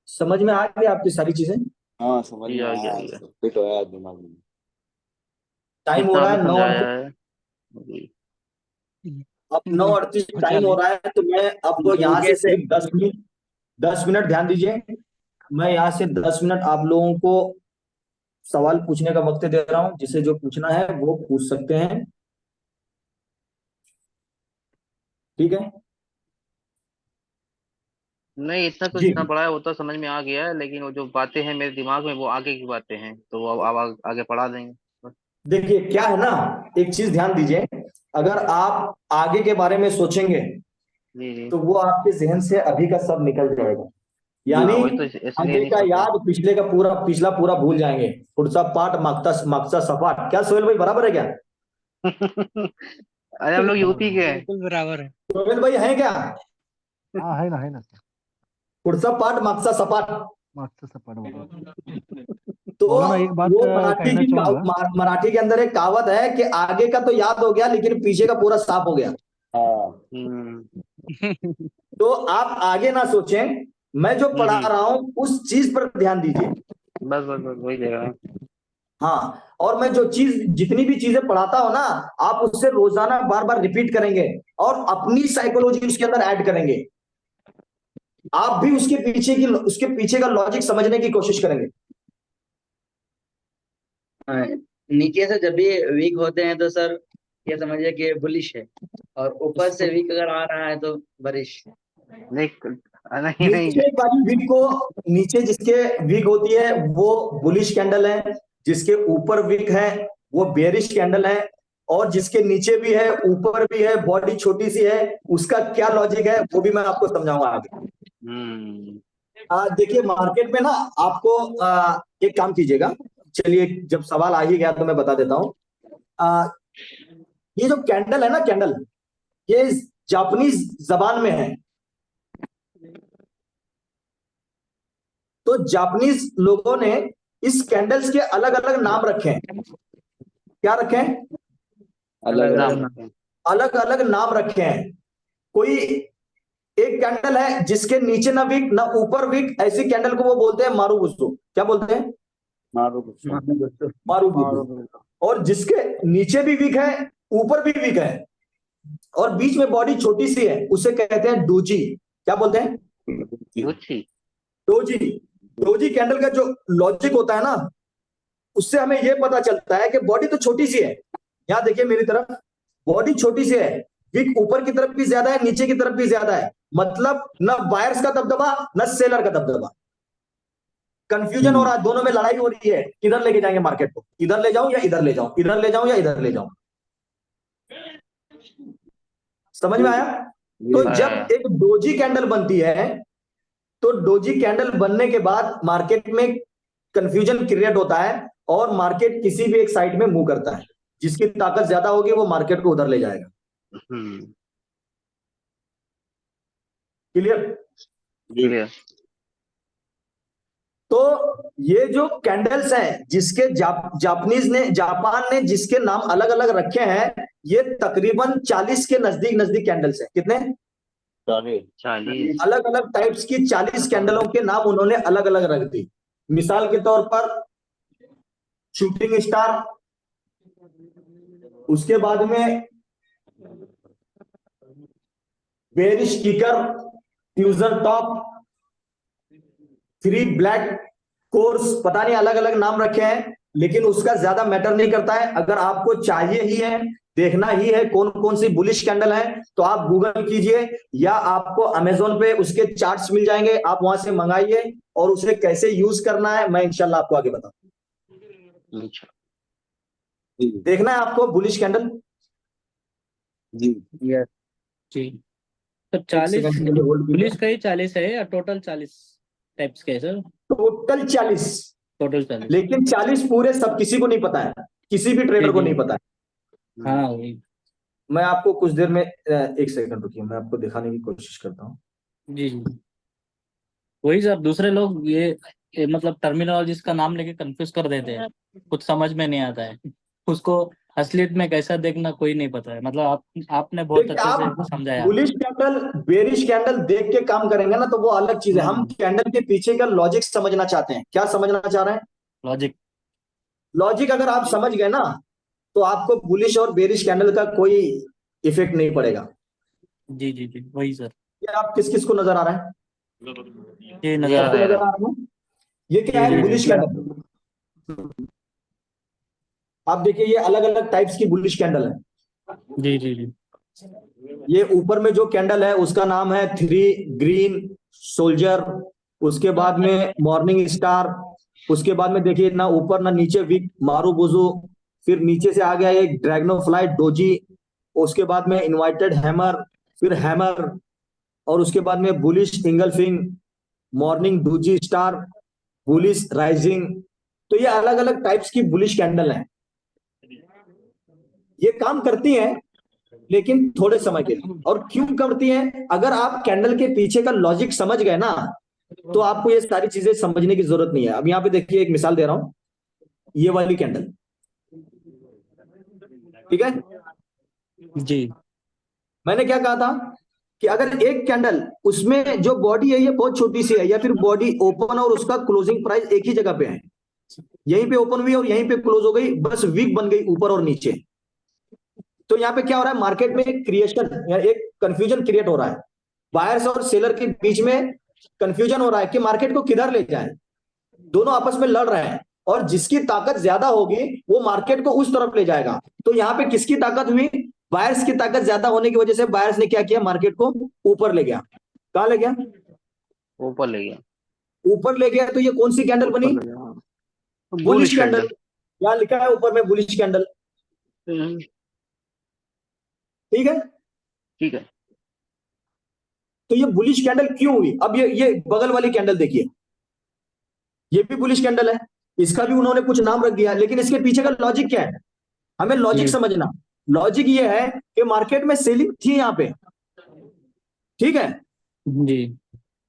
समझ में आ गई आपकी सारी चीजें? हाँ समझ में ये आ आया, गया। फिट होया दिमाग में। टाइम हो कितना रहा आपने है 9। समझाया है जी। अब 9:38 टाइम हो रहा है, तो मैं आपको यहाँ से सिर्फ 10 मिनट ध्यान दीजिए। मैं यहाँ से 10 मिनट आप लोगों को सवाल पूछने का वक्त दे रहा हूं। जिसे जो पूछना है वो पूछ सकते हैं, ठीक है? नहीं, इतना तो जी जितना पढ़ा है वो तो समझ में आ गया है, लेकिन वो जो बातें हैं मेरे दिमाग में वो आगे की बातें हैं, तो वो अब आगे पढ़ा देंगे। देखिए क्या है ना, एक चीज ध्यान दीजिए। अगर आप आगे के बारे में सोचेंगे जी जी। तो वो आपके जहन से अभी का सब निकल जाएगा। यानी हाँ, वही तो इसलिए आगे नहीं का सोचा। याद पिछला पूरा भूल जाएंगे। पुरसा पाठ मागता मागसा सपाट। क्या सोहेल भाई, बराबर है क्या? अरे हम लोग यूपी के हैं। बिल्कुल बराबर है। सोहेल भाई है क्या? हाँ है ना पुरसा पाठ मागसा सपाट। मागचं सपाट बरोबर. तो बोला ना, एक बात वो कहना चाहूंगा. मराठी के अंदर एक कहावत है कि आगे का तो याद हो गया लेकिन पीछे का पूरा साफ हो गया। तो आप आगे ना सोचें, मैं जो पढ़ा रहा हूं उस चीज पर ध्यान दीजिए। बस बस बस वही दे रहा है। हाँ, और मैं जो चीज जितनी भी चीजें पढ़ाता हूं ना, आप उससे रोजाना बार बार रिपीट करेंगे और अपनी साइकोलॉजी उसके अंदर ऐड करेंगे। आप भी उसके पीछे का लॉजिक समझने की कोशिश करेंगे। नीचे से जब भी वीक होते हैं तो सर ये समझिए कि बुलिश है, और ऊपर से वीक अगर आ रहा है तो बरिश। नहीं नहीं नहीं। नीचे वाली वीक को, नीचे जिसके वीक होती है वो बुलिश कैंडल है, जिसके ऊपर वीक है वो बेरिश कैंडल है, और जिसके नीचे भी है ऊपर भी है, बॉडी छोटी सी है, उसका क्या लॉजिक है वो भी मैं आपको समझाऊंगा आगे। देखिए मार्केट में ना आपको एक काम कीजिएगा। चलिए, जब सवाल आ ही गया तो मैं बता देता हूं। ये जो कैंडल है ना, कैंडल, ये जापानीज जबान में है। तो जापानीज लोगों ने इस कैंडल्स के अलग अलग नाम रखे हैं। क्या रखे हैं? अलग अलग नाम रखे हैं। कोई एक कैंडल है जिसके नीचे ना विक ना ऊपर विक, ऐसी कैंडल को वो बोलते हैं मारुबुसु। क्या बोलते हैं? मारुबुसु। और जिसके नीचे भी विक है ऊपर भी विक है और बीच में बॉडी छोटी सी है, उसे कहते हैं डोजी। क्या बोलते हैं? डोजी। डोजी कैंडल का जो लॉजिक होता है ना, उससे हमें यह पता चलता है कि बॉडी तो छोटी सी है। यहां देखिए मेरी तरफ, बॉडी छोटी सी है, विक ऊपर की तरफ भी ज्यादा है, नीचे की तरफ भी ज्यादा है। मतलब न बायर्स का दबदबा न सेलर का दबदबा। कंफ्यूजन हो रहा है, दोनों में लड़ाई हो रही है, किधर लेके जाएंगे मार्केट को? इधर ले जाऊं या इधर ले जाऊं, इधर ले जाऊं या इधर ले जाऊं? समझ में आया? तो जब एक डोजी कैंडल बनती है, तो डोजी कैंडल बनने के बाद मार्केट में कंफ्यूजन क्रिएट होता है और मार्केट किसी भी एक साइड में मूव करता है। जिसकी ताकत ज्यादा होगी वो मार्केट को उधर ले जाएगा। क्लियर? क्लियर। तो ये जो कैंडल्स हैं जिसके जापान ने जिसके नाम अलग अलग रखे हैं, ये तकरीबन 40 के नजदीक नजदीक कैंडल्स हैं। कितने? 40। अलग अलग टाइप्स की 40 कैंडलों के नाम उन्होंने अलग अलग रख दी। मिसाल के तौर पर शूटिंग स्टार, उसके बाद में bearish kicker, fusion top, 3 black course, पता नहीं अलग अलग नाम रखे हैं, लेकिन उसका ज्यादा मैटर नहीं करता है। अगर आपको चाहिए ही है देखना ही है कौन कौन सी बुलिश कैंडल है, तो आप गूगल कीजिए या आपको अमेजोन पे उसके चार्ट्स मिल जाएंगे, आप वहां से मंगाइए और उसे कैसे यूज करना है मैं इंशाल्लाह आपको आगे बताऊं। अच्छा जी देखना है आपको बुलिश कैंडल। जी यस जी। तो एक 40 सेकंड के लिए होल्ड पुलिस कीजिए। का ही 40 है या टोटल 40 टाइप्स के है सर? Total 40, total 40। लेकिन 40 पूरे सब किसी को नहीं पता है, किसी भी ट्रेडर जी को जी। नहीं पता है। हाँ वही। मैं आपको कुछ देर में एक सेकंड रुकिए, मैं आपको दिखाने की कोशिश करता हूँ। जी जी। वही सर, दूसरे लोग ये मतलब टर्मिनोलॉजीज का नाम लेके कंफ्यूज कर देते हैं, कुछ समझ में नहीं आता है उसको। असलियत में कैसा देखना कोई नहीं पता है, मतलब आपने बहुत देखिए अच्छे आप से समझाया। बुलिश कैंडल बेरिश कैंडल देख के काम करेंगे ना तो वो अलग चीज है, हम कैंडल के पीछे का लॉजिक समझना चाहते हैं। क्या समझना चाह रहे हैं? लॉजिक। लॉजिक अगर आप समझ गए ना तो आपको बुलिश और बेरिश कैंडल का कोई इफेक्ट नहीं पड़ेगा। जी जी जी वही सर। ये आप किस किस को नजर आ रहा है? ये नजर आ सबको रहा नजर है। आ रहा है? ये क्या जी है? जी बुलिश जी। कैंडल। आप देखिए ये अलग अलग टाइप्स की बुलिश कैंडल है। जी जी जी। ये ऊपर में जो कैंडल है उसका नाम है थ्री ग्रीन सोल्जर, उसके बाद में मॉर्निंग स्टार, उसके बाद में देखिए ना ऊपर ना नीचे विक मारूबुजू, फिर नीचे से आ गया एक ड्रैगनोफ्लाई डोजी, उसके बाद में इनवाइटेड हैमर, फिर हैमर, और उसके बाद में bullish engulfing, morning doji star, bullish rising. तो ये अलग अलग टाइप्स की बुलिश कैंडल हैं, ये काम करती हैं लेकिन थोड़े समय के लिए। और क्यों करती हैं? अगर आप कैंडल के पीछे का लॉजिक समझ गए ना तो आपको ये सारी चीजें समझने की जरूरत नहीं है। अब यहाँ पे देखिए एक मिसाल दे रहा हूं, ये वाली कैंडल, ठीक है? जी मैंने क्या कहा था कि अगर एक कैंडल उसमें जो बॉडी है ये बहुत छोटी सी है, या फिर बॉडी ओपन और उसका क्लोजिंग प्राइस एक ही जगह पे है, यहीं पे ओपन हुई और यहीं पे क्लोज हो गई, बस वीक बन गई ऊपर और नीचे, तो यहाँ पे क्या हो रहा है? मार्केट में एक क्रिएशन या एक कंफ्यूजन क्रिएट हो रहा है, बायर्स और सेलर के बीच में कंफ्यूजन हो रहा है कि मार्केट को किधर ले जाए। दोनों आपस में लड़ रहे हैं और जिसकी ताकत ज्यादा होगी वो मार्केट को उस तरफ ले जाएगा। तो यहाँ पे किसकी ताकत हुई? बायर्स की ताकत ज्यादा होने की वजह से बायर्स ने क्या किया? मार्केट को ऊपर ले गया। कहां ले गया? ऊपर ले गया। ऊपर ले गया। तो ये कौन सी कैंडल बनी? ऊपर ले गया, हाँ। Bullish bullish candle. कैंडल। यहाँ लिखा है ऊपर में बुलिश कैंडल, ठीक है? ठीक है। तो ये बुलिश कैंडल क्यों हुई? अब ये बगल वाली कैंडल देखिए, ये भी बुलिश कैंडल है, इसका भी उन्होंने कुछ नाम रख दिया, लेकिन इसके पीछे का लॉजिक क्या है? हमें लॉजिक जी समझना। लॉजिक ये है कि मार्केट में सेलिंग थी यहाँ पे, ठीक है, जी।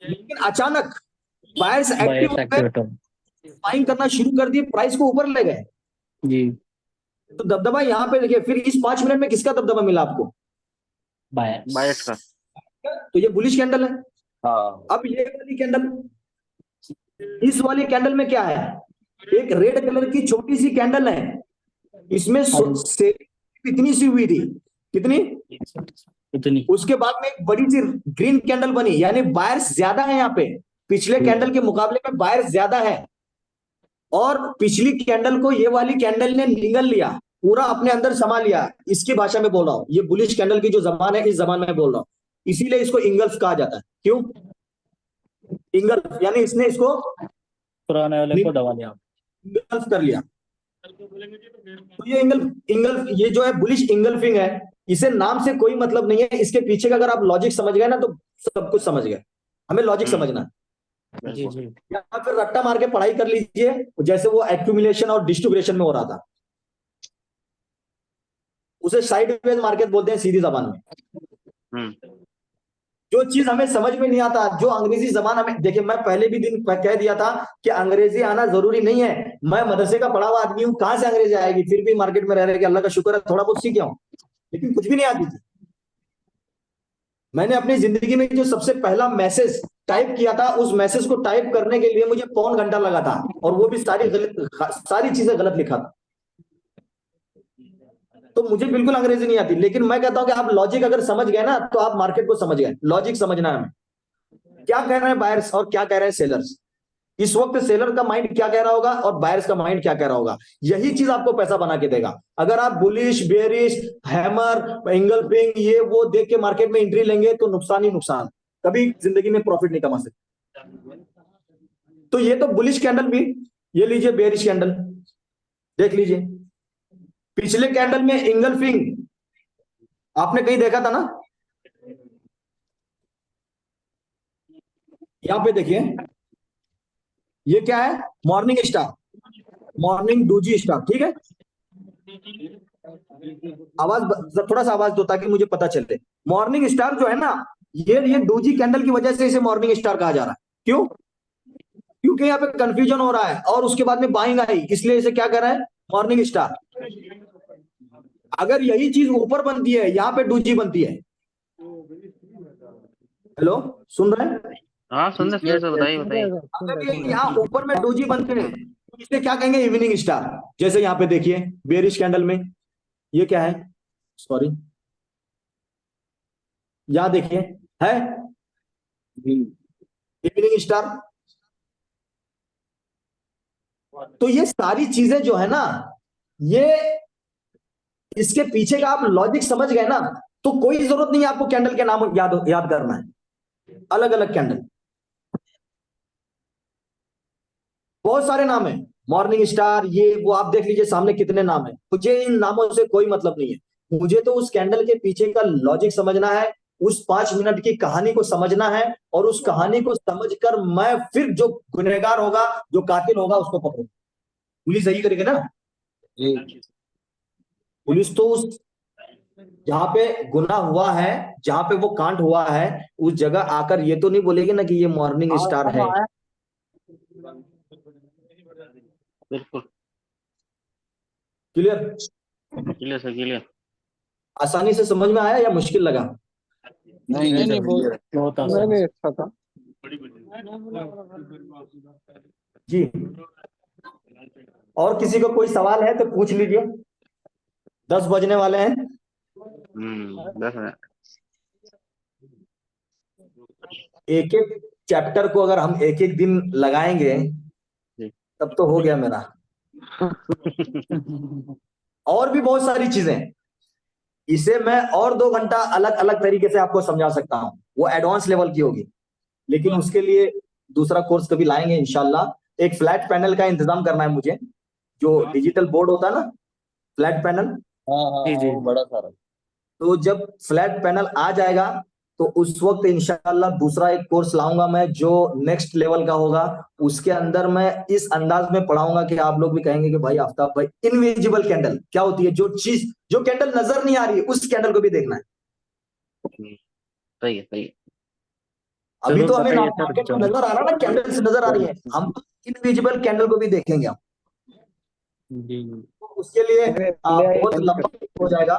लेकिन अचानक बायर्स एक्टिव बायर्स हो गए, एक्टिवेटर। बाइंग करना शुरू कर दिए, प्राइस को ऊपर ले गए। जी। तो दबदबा यहाँ पे देखिए, फिर इस 5 मिनट में किसका दबदबा मिला आपको? बायर्स। बायर्स का। तो ये बुलिश कैंडल है। हाँ अब ये वाली कैंडल, इस वाली कैंडल में क्या है? एक रेड कलर की छोटी सी कैंडल है, इसमें सेलिंग इतनी सी हुई थी, कितनी? इतनी। उसके बाद में एक बड़ी सी ग्रीन कैंडल बनी, यानी बायर्स ज्यादा है यहाँ पे, पिछले कैंडल के मुकाबले में बायर्स ज्यादा है। और पिछली कैंडल को ये वाली कैंडल ने निगल लिया, पूरा अपने अंदर समा लिया। इसकी भाषा में बोल रहा हूं, ये बुलिश कैंडल की जो जबान है इस जबान में बोल रहा हूं, इसीलिए इसको इंगल्फ कहा जाता है। क्यों इंगल्फ? यानी इसने इसको पुराने वाले को दबा दिया। इंगल्फ कर लिया। तो ये इंगल्फ ये जो है बुलिश इंगल्फिंग है, इसे नाम से कोई मतलब नहीं है, इसके पीछे का अगर आप लॉजिक समझ गए ना तो सब कुछ समझ गए। हमें लॉजिक समझना है, जी जी। या फिर रट्टा मार के पढ़ाई कर लीजिए, जैसे वो एक्यूमुलेशन और डिस्ट्रीब्यूशन में हो रहा था, उसे साइडवेज मार्केट बोलते हैं सीधी जबान में। जो चीज हमें समझ में नहीं आता, जो अंग्रेजी जबान हमें, देखिए मैं पहले भी दिन कह दिया था कि अंग्रेजी आना जरूरी नहीं है। मैं मदरसे का पढ़ा हुआ आदमी हूं, कहां से अंग्रेजी आएगी? फिर भी मार्केट में रह रहे कि अल्लाह का शुक्र है थोड़ा बहुत सीख गया हूं, लेकिन कुछ भी नहीं आती थी। मैंने अपनी जिंदगी में जो सबसे पहला मैसेज टाइप किया था, उस मैसेज को टाइप करने के लिए मुझे पौन घंटा लगा था, और वो भी सारी चीजें गलत लिखा था। तो मुझे बिल्कुल अंग्रेजी नहीं आती, लेकिन मैं कहता हूं कि आप लॉजिक अगर समझ गए ना तो आप मार्केट को समझ गए। लॉजिक समझना है हमें, क्या कह रहे हैं बायर्स और क्या कह रहे हैं सेलर्स। इस वक्त सेलर का माइंड क्या कह रहा होगा और बायर्स का माइंड क्या कह रहा होगा, यही चीज आपको पैसा बना के देगा। अगर आप बुलिश, बेरिश, हैमर, एंगल्फिंग ये वो देख के मार्केट में एंट्री लेंगे तो नुकसान ही नुकसान, कभी जिंदगी में प्रॉफिट नहीं कमा सकते। तो ये तो बुलिश कैंडल भी, ये लीजिए बेरिश कैंडल देख लीजिए, पिछले कैंडल में एंगल्फिंग आपने कहीं देखा था ना, यहां पे देखिए ये क्या है, morning star, morning doji star, ठीक है। आवाज थोड़ा सा आवाज दो ताकि मुझे पता चले। मॉर्निंग स्टार जो है ना, ये डूजी कैंडल की वजह से इसे मॉर्निंग स्टार कहा जा रहा है। क्यों? क्योंकि यहाँ पे कंफ्यूजन हो रहा है और उसके बाद में बाइंग आई, इसलिए इसे क्या कर रहा है, मॉर्निंग स्टार। अगर यही चीज ऊपर बनती है, यहाँ पे डूजी बनती है, हेलो सुन रहे हैं? हाँ सुन रहे सर, बताइए बताइए। अगर ये यहाँ ऊपर में डोजी बनते हैं तो इसे क्या कहेंगे, इवनिंग स्टार। जैसे यहाँ पे देखिए बेरिश कैंडल में ये क्या है, सॉरी यहाँ देखिए है इवनिंग स्टार। तो ये सारी चीजें जो है ना, ये इसके पीछे का आप लॉजिक समझ गए ना, तो कोई जरूरत नहीं है आपको कैंडल के नाम याद करना है, अलग अलग कैंडल, बहुत सारे नाम है, मॉर्निंग स्टार ये वो, आप देख लीजिए सामने कितने नाम है। मुझे इन नामों से कोई मतलब नहीं है, मुझे तो उस कैंडल के पीछे का लॉजिक समझना है, उस 5 मिनट की कहानी को समझना है, और उस कहानी को समझकर मैं फिर जो गुनहगार होगा, जो कातिल होगा उसको पकड़ूंगा। पुलिस यही करेगी ना, पुलिस तो उस जहां पे गुनाह हुआ है, जहां पे वो कांड हुआ है, उस जगह आकर ये तो नहीं बोलेगी ना कि ये मॉर्निंग स्टार है। बिल्कुल क्लियर? Clear sir, clear. आसानी से समझ में आया या मुश्किल लगा? नहीं बहुत आसान। नहीं अच्छा था। जी, और किसी को कोई सवाल है तो पूछ लीजिए, 10 बजने वाले हैं। 10 मिनट। एक एक चैप्टर को अगर हम एक एक दिन लगाएंगे तब तो हो गया मेरा। और भी बहुत सारी चीजें, इसे मैं और 2 घंटा अलग अलग तरीके से आपको समझा सकता हूं, वो एडवांस लेवल की होगी, लेकिन उसके लिए दूसरा कोर्स कभी लाएंगे इंशाल्लाह। एक फ्लैट पैनल का इंतजाम करना है मुझे, जो डिजिटल बोर्ड होता है ना, फ्लैट पैनल, जी बड़ा सारा। तो जब फ्लैट पैनल आ जाएगा तो उस वक्त इंशाल्लाह दूसरा एक कोर्स लाऊंगा मैं, जो नेक्स्ट लेवल का होगा। उसके अंदर मैं इस अंदाज में पढ़ाऊंगा कि आप लोग भी कहेंगे कि भाई आफ्ताब भाई, इनविजिबल कैंडल क्या होती है, जो चीज जो कैंडल नजर नहीं आ रही है उस कैंडल को भी देखना है। सही है, सही है। अभी तो हमें मार्केट में नजर आ रहा है ना, कैंडल्स नजर आ रही है, हम इनविजिबल कैंडल को भी देखेंगे हम। तो उसके लिए बहुत लंबा हो जाएगा,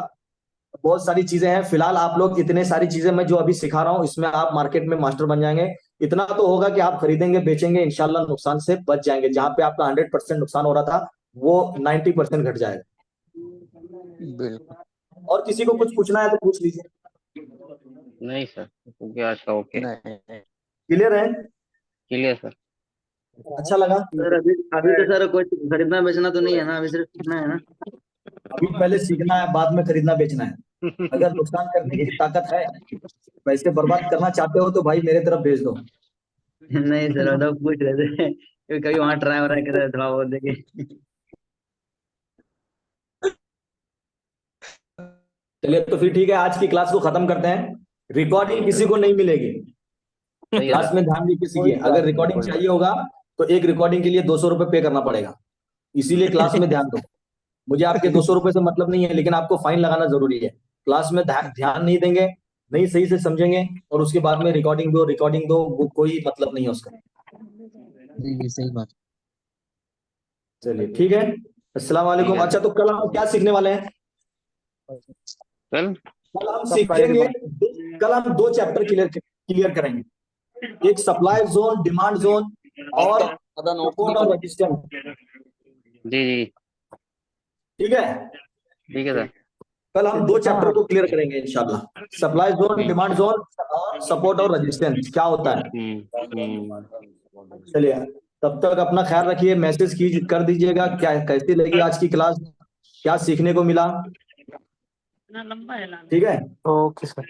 बहुत सारी चीजें हैं। फिलहाल आप लोग इतने सारी चीजें मैं जो अभी सिखा रहा हूँ, इसमें आप मार्केट में मास्टर बन जाएंगे। इतना तो होगा कि आप खरीदेंगे बेचेंगे, इंशाल्लाह नुकसान से बच जाएंगे। जहां पे आपका 100% नुकसान हो रहा था वो 90% घट जाएगा। बिल्कुल। और किसी को कुछ पूछना है तो पूछ लीजिए। नहीं सर, क्योंकि आज का ओके। क्लियर है? Clear sir. अच्छा लगा? सर अभी तो सर कोई खरीदना बेचना तो नहीं है ना, अभी सिर्फ सीखना है ना। अभी पहले सीखना है, बाद में खरीदना बेचना है। अगर नुकसान करने की ताकत है, पैसे बर्बाद करना चाहते हो तो भाई मेरे तरफ भेज दो। नहीं सर, मतलब पूछ रहे थे कभी वहां ट्राई वराई कर रहे थे, थोड़ा बहुत देखे। चलिए तो फिर ठीक है, आज की क्लास को खत्म करते हैं। रिकॉर्डिंग किसी को नहीं मिलेगी, क्लास में ध्यान भी किसी की। अगर रिकॉर्डिंग चाहिए होगा तो एक रिकॉर्डिंग के लिए 200 रुपये पे करना पड़ेगा, इसीलिए क्लास में ध्यान दो। मुझे आपके 200 रुपये से मतलब नहीं है, लेकिन आपको फाइन लगाना जरूरी है। क्लास में ध्यान नहीं देंगे, नहीं सही से समझेंगे, और उसके बाद में रिकॉर्डिंग दो, वो कोई मतलब नहीं है उसका। जी सही बात। चलिए ठीक है, अस्सलाम वालेकुम। अच्छा तो कल हम क्या सीखने वाले हैं? कल हम सीखेंगे, कल हम 2 चैप्टर क्लियर करेंगे, एक सप्लाई जोन, डिमांड जोन, और सपोर्ट और रेजिस्टेंस। जी ठीक है? ठीक है सर। कल हम 2 चैप्टर को क्लियर करेंगे इंशाल्लाह, सप्लाई जोन, डिमांड जोन, और सपोर्ट और रेजिस्टेंस क्या होता है। चलिए तब तक अपना ख्याल रखिए, मैसेज की कर दीजिएगा क्या कैसी लगी आज की क्लास, क्या सीखने को मिला। ठीक है, ओके सर।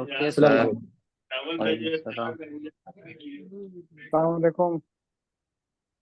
ओके अस्सलाम सर। वालेकुम। वालेकुम सलाम। अस्सलाम वालेकुम।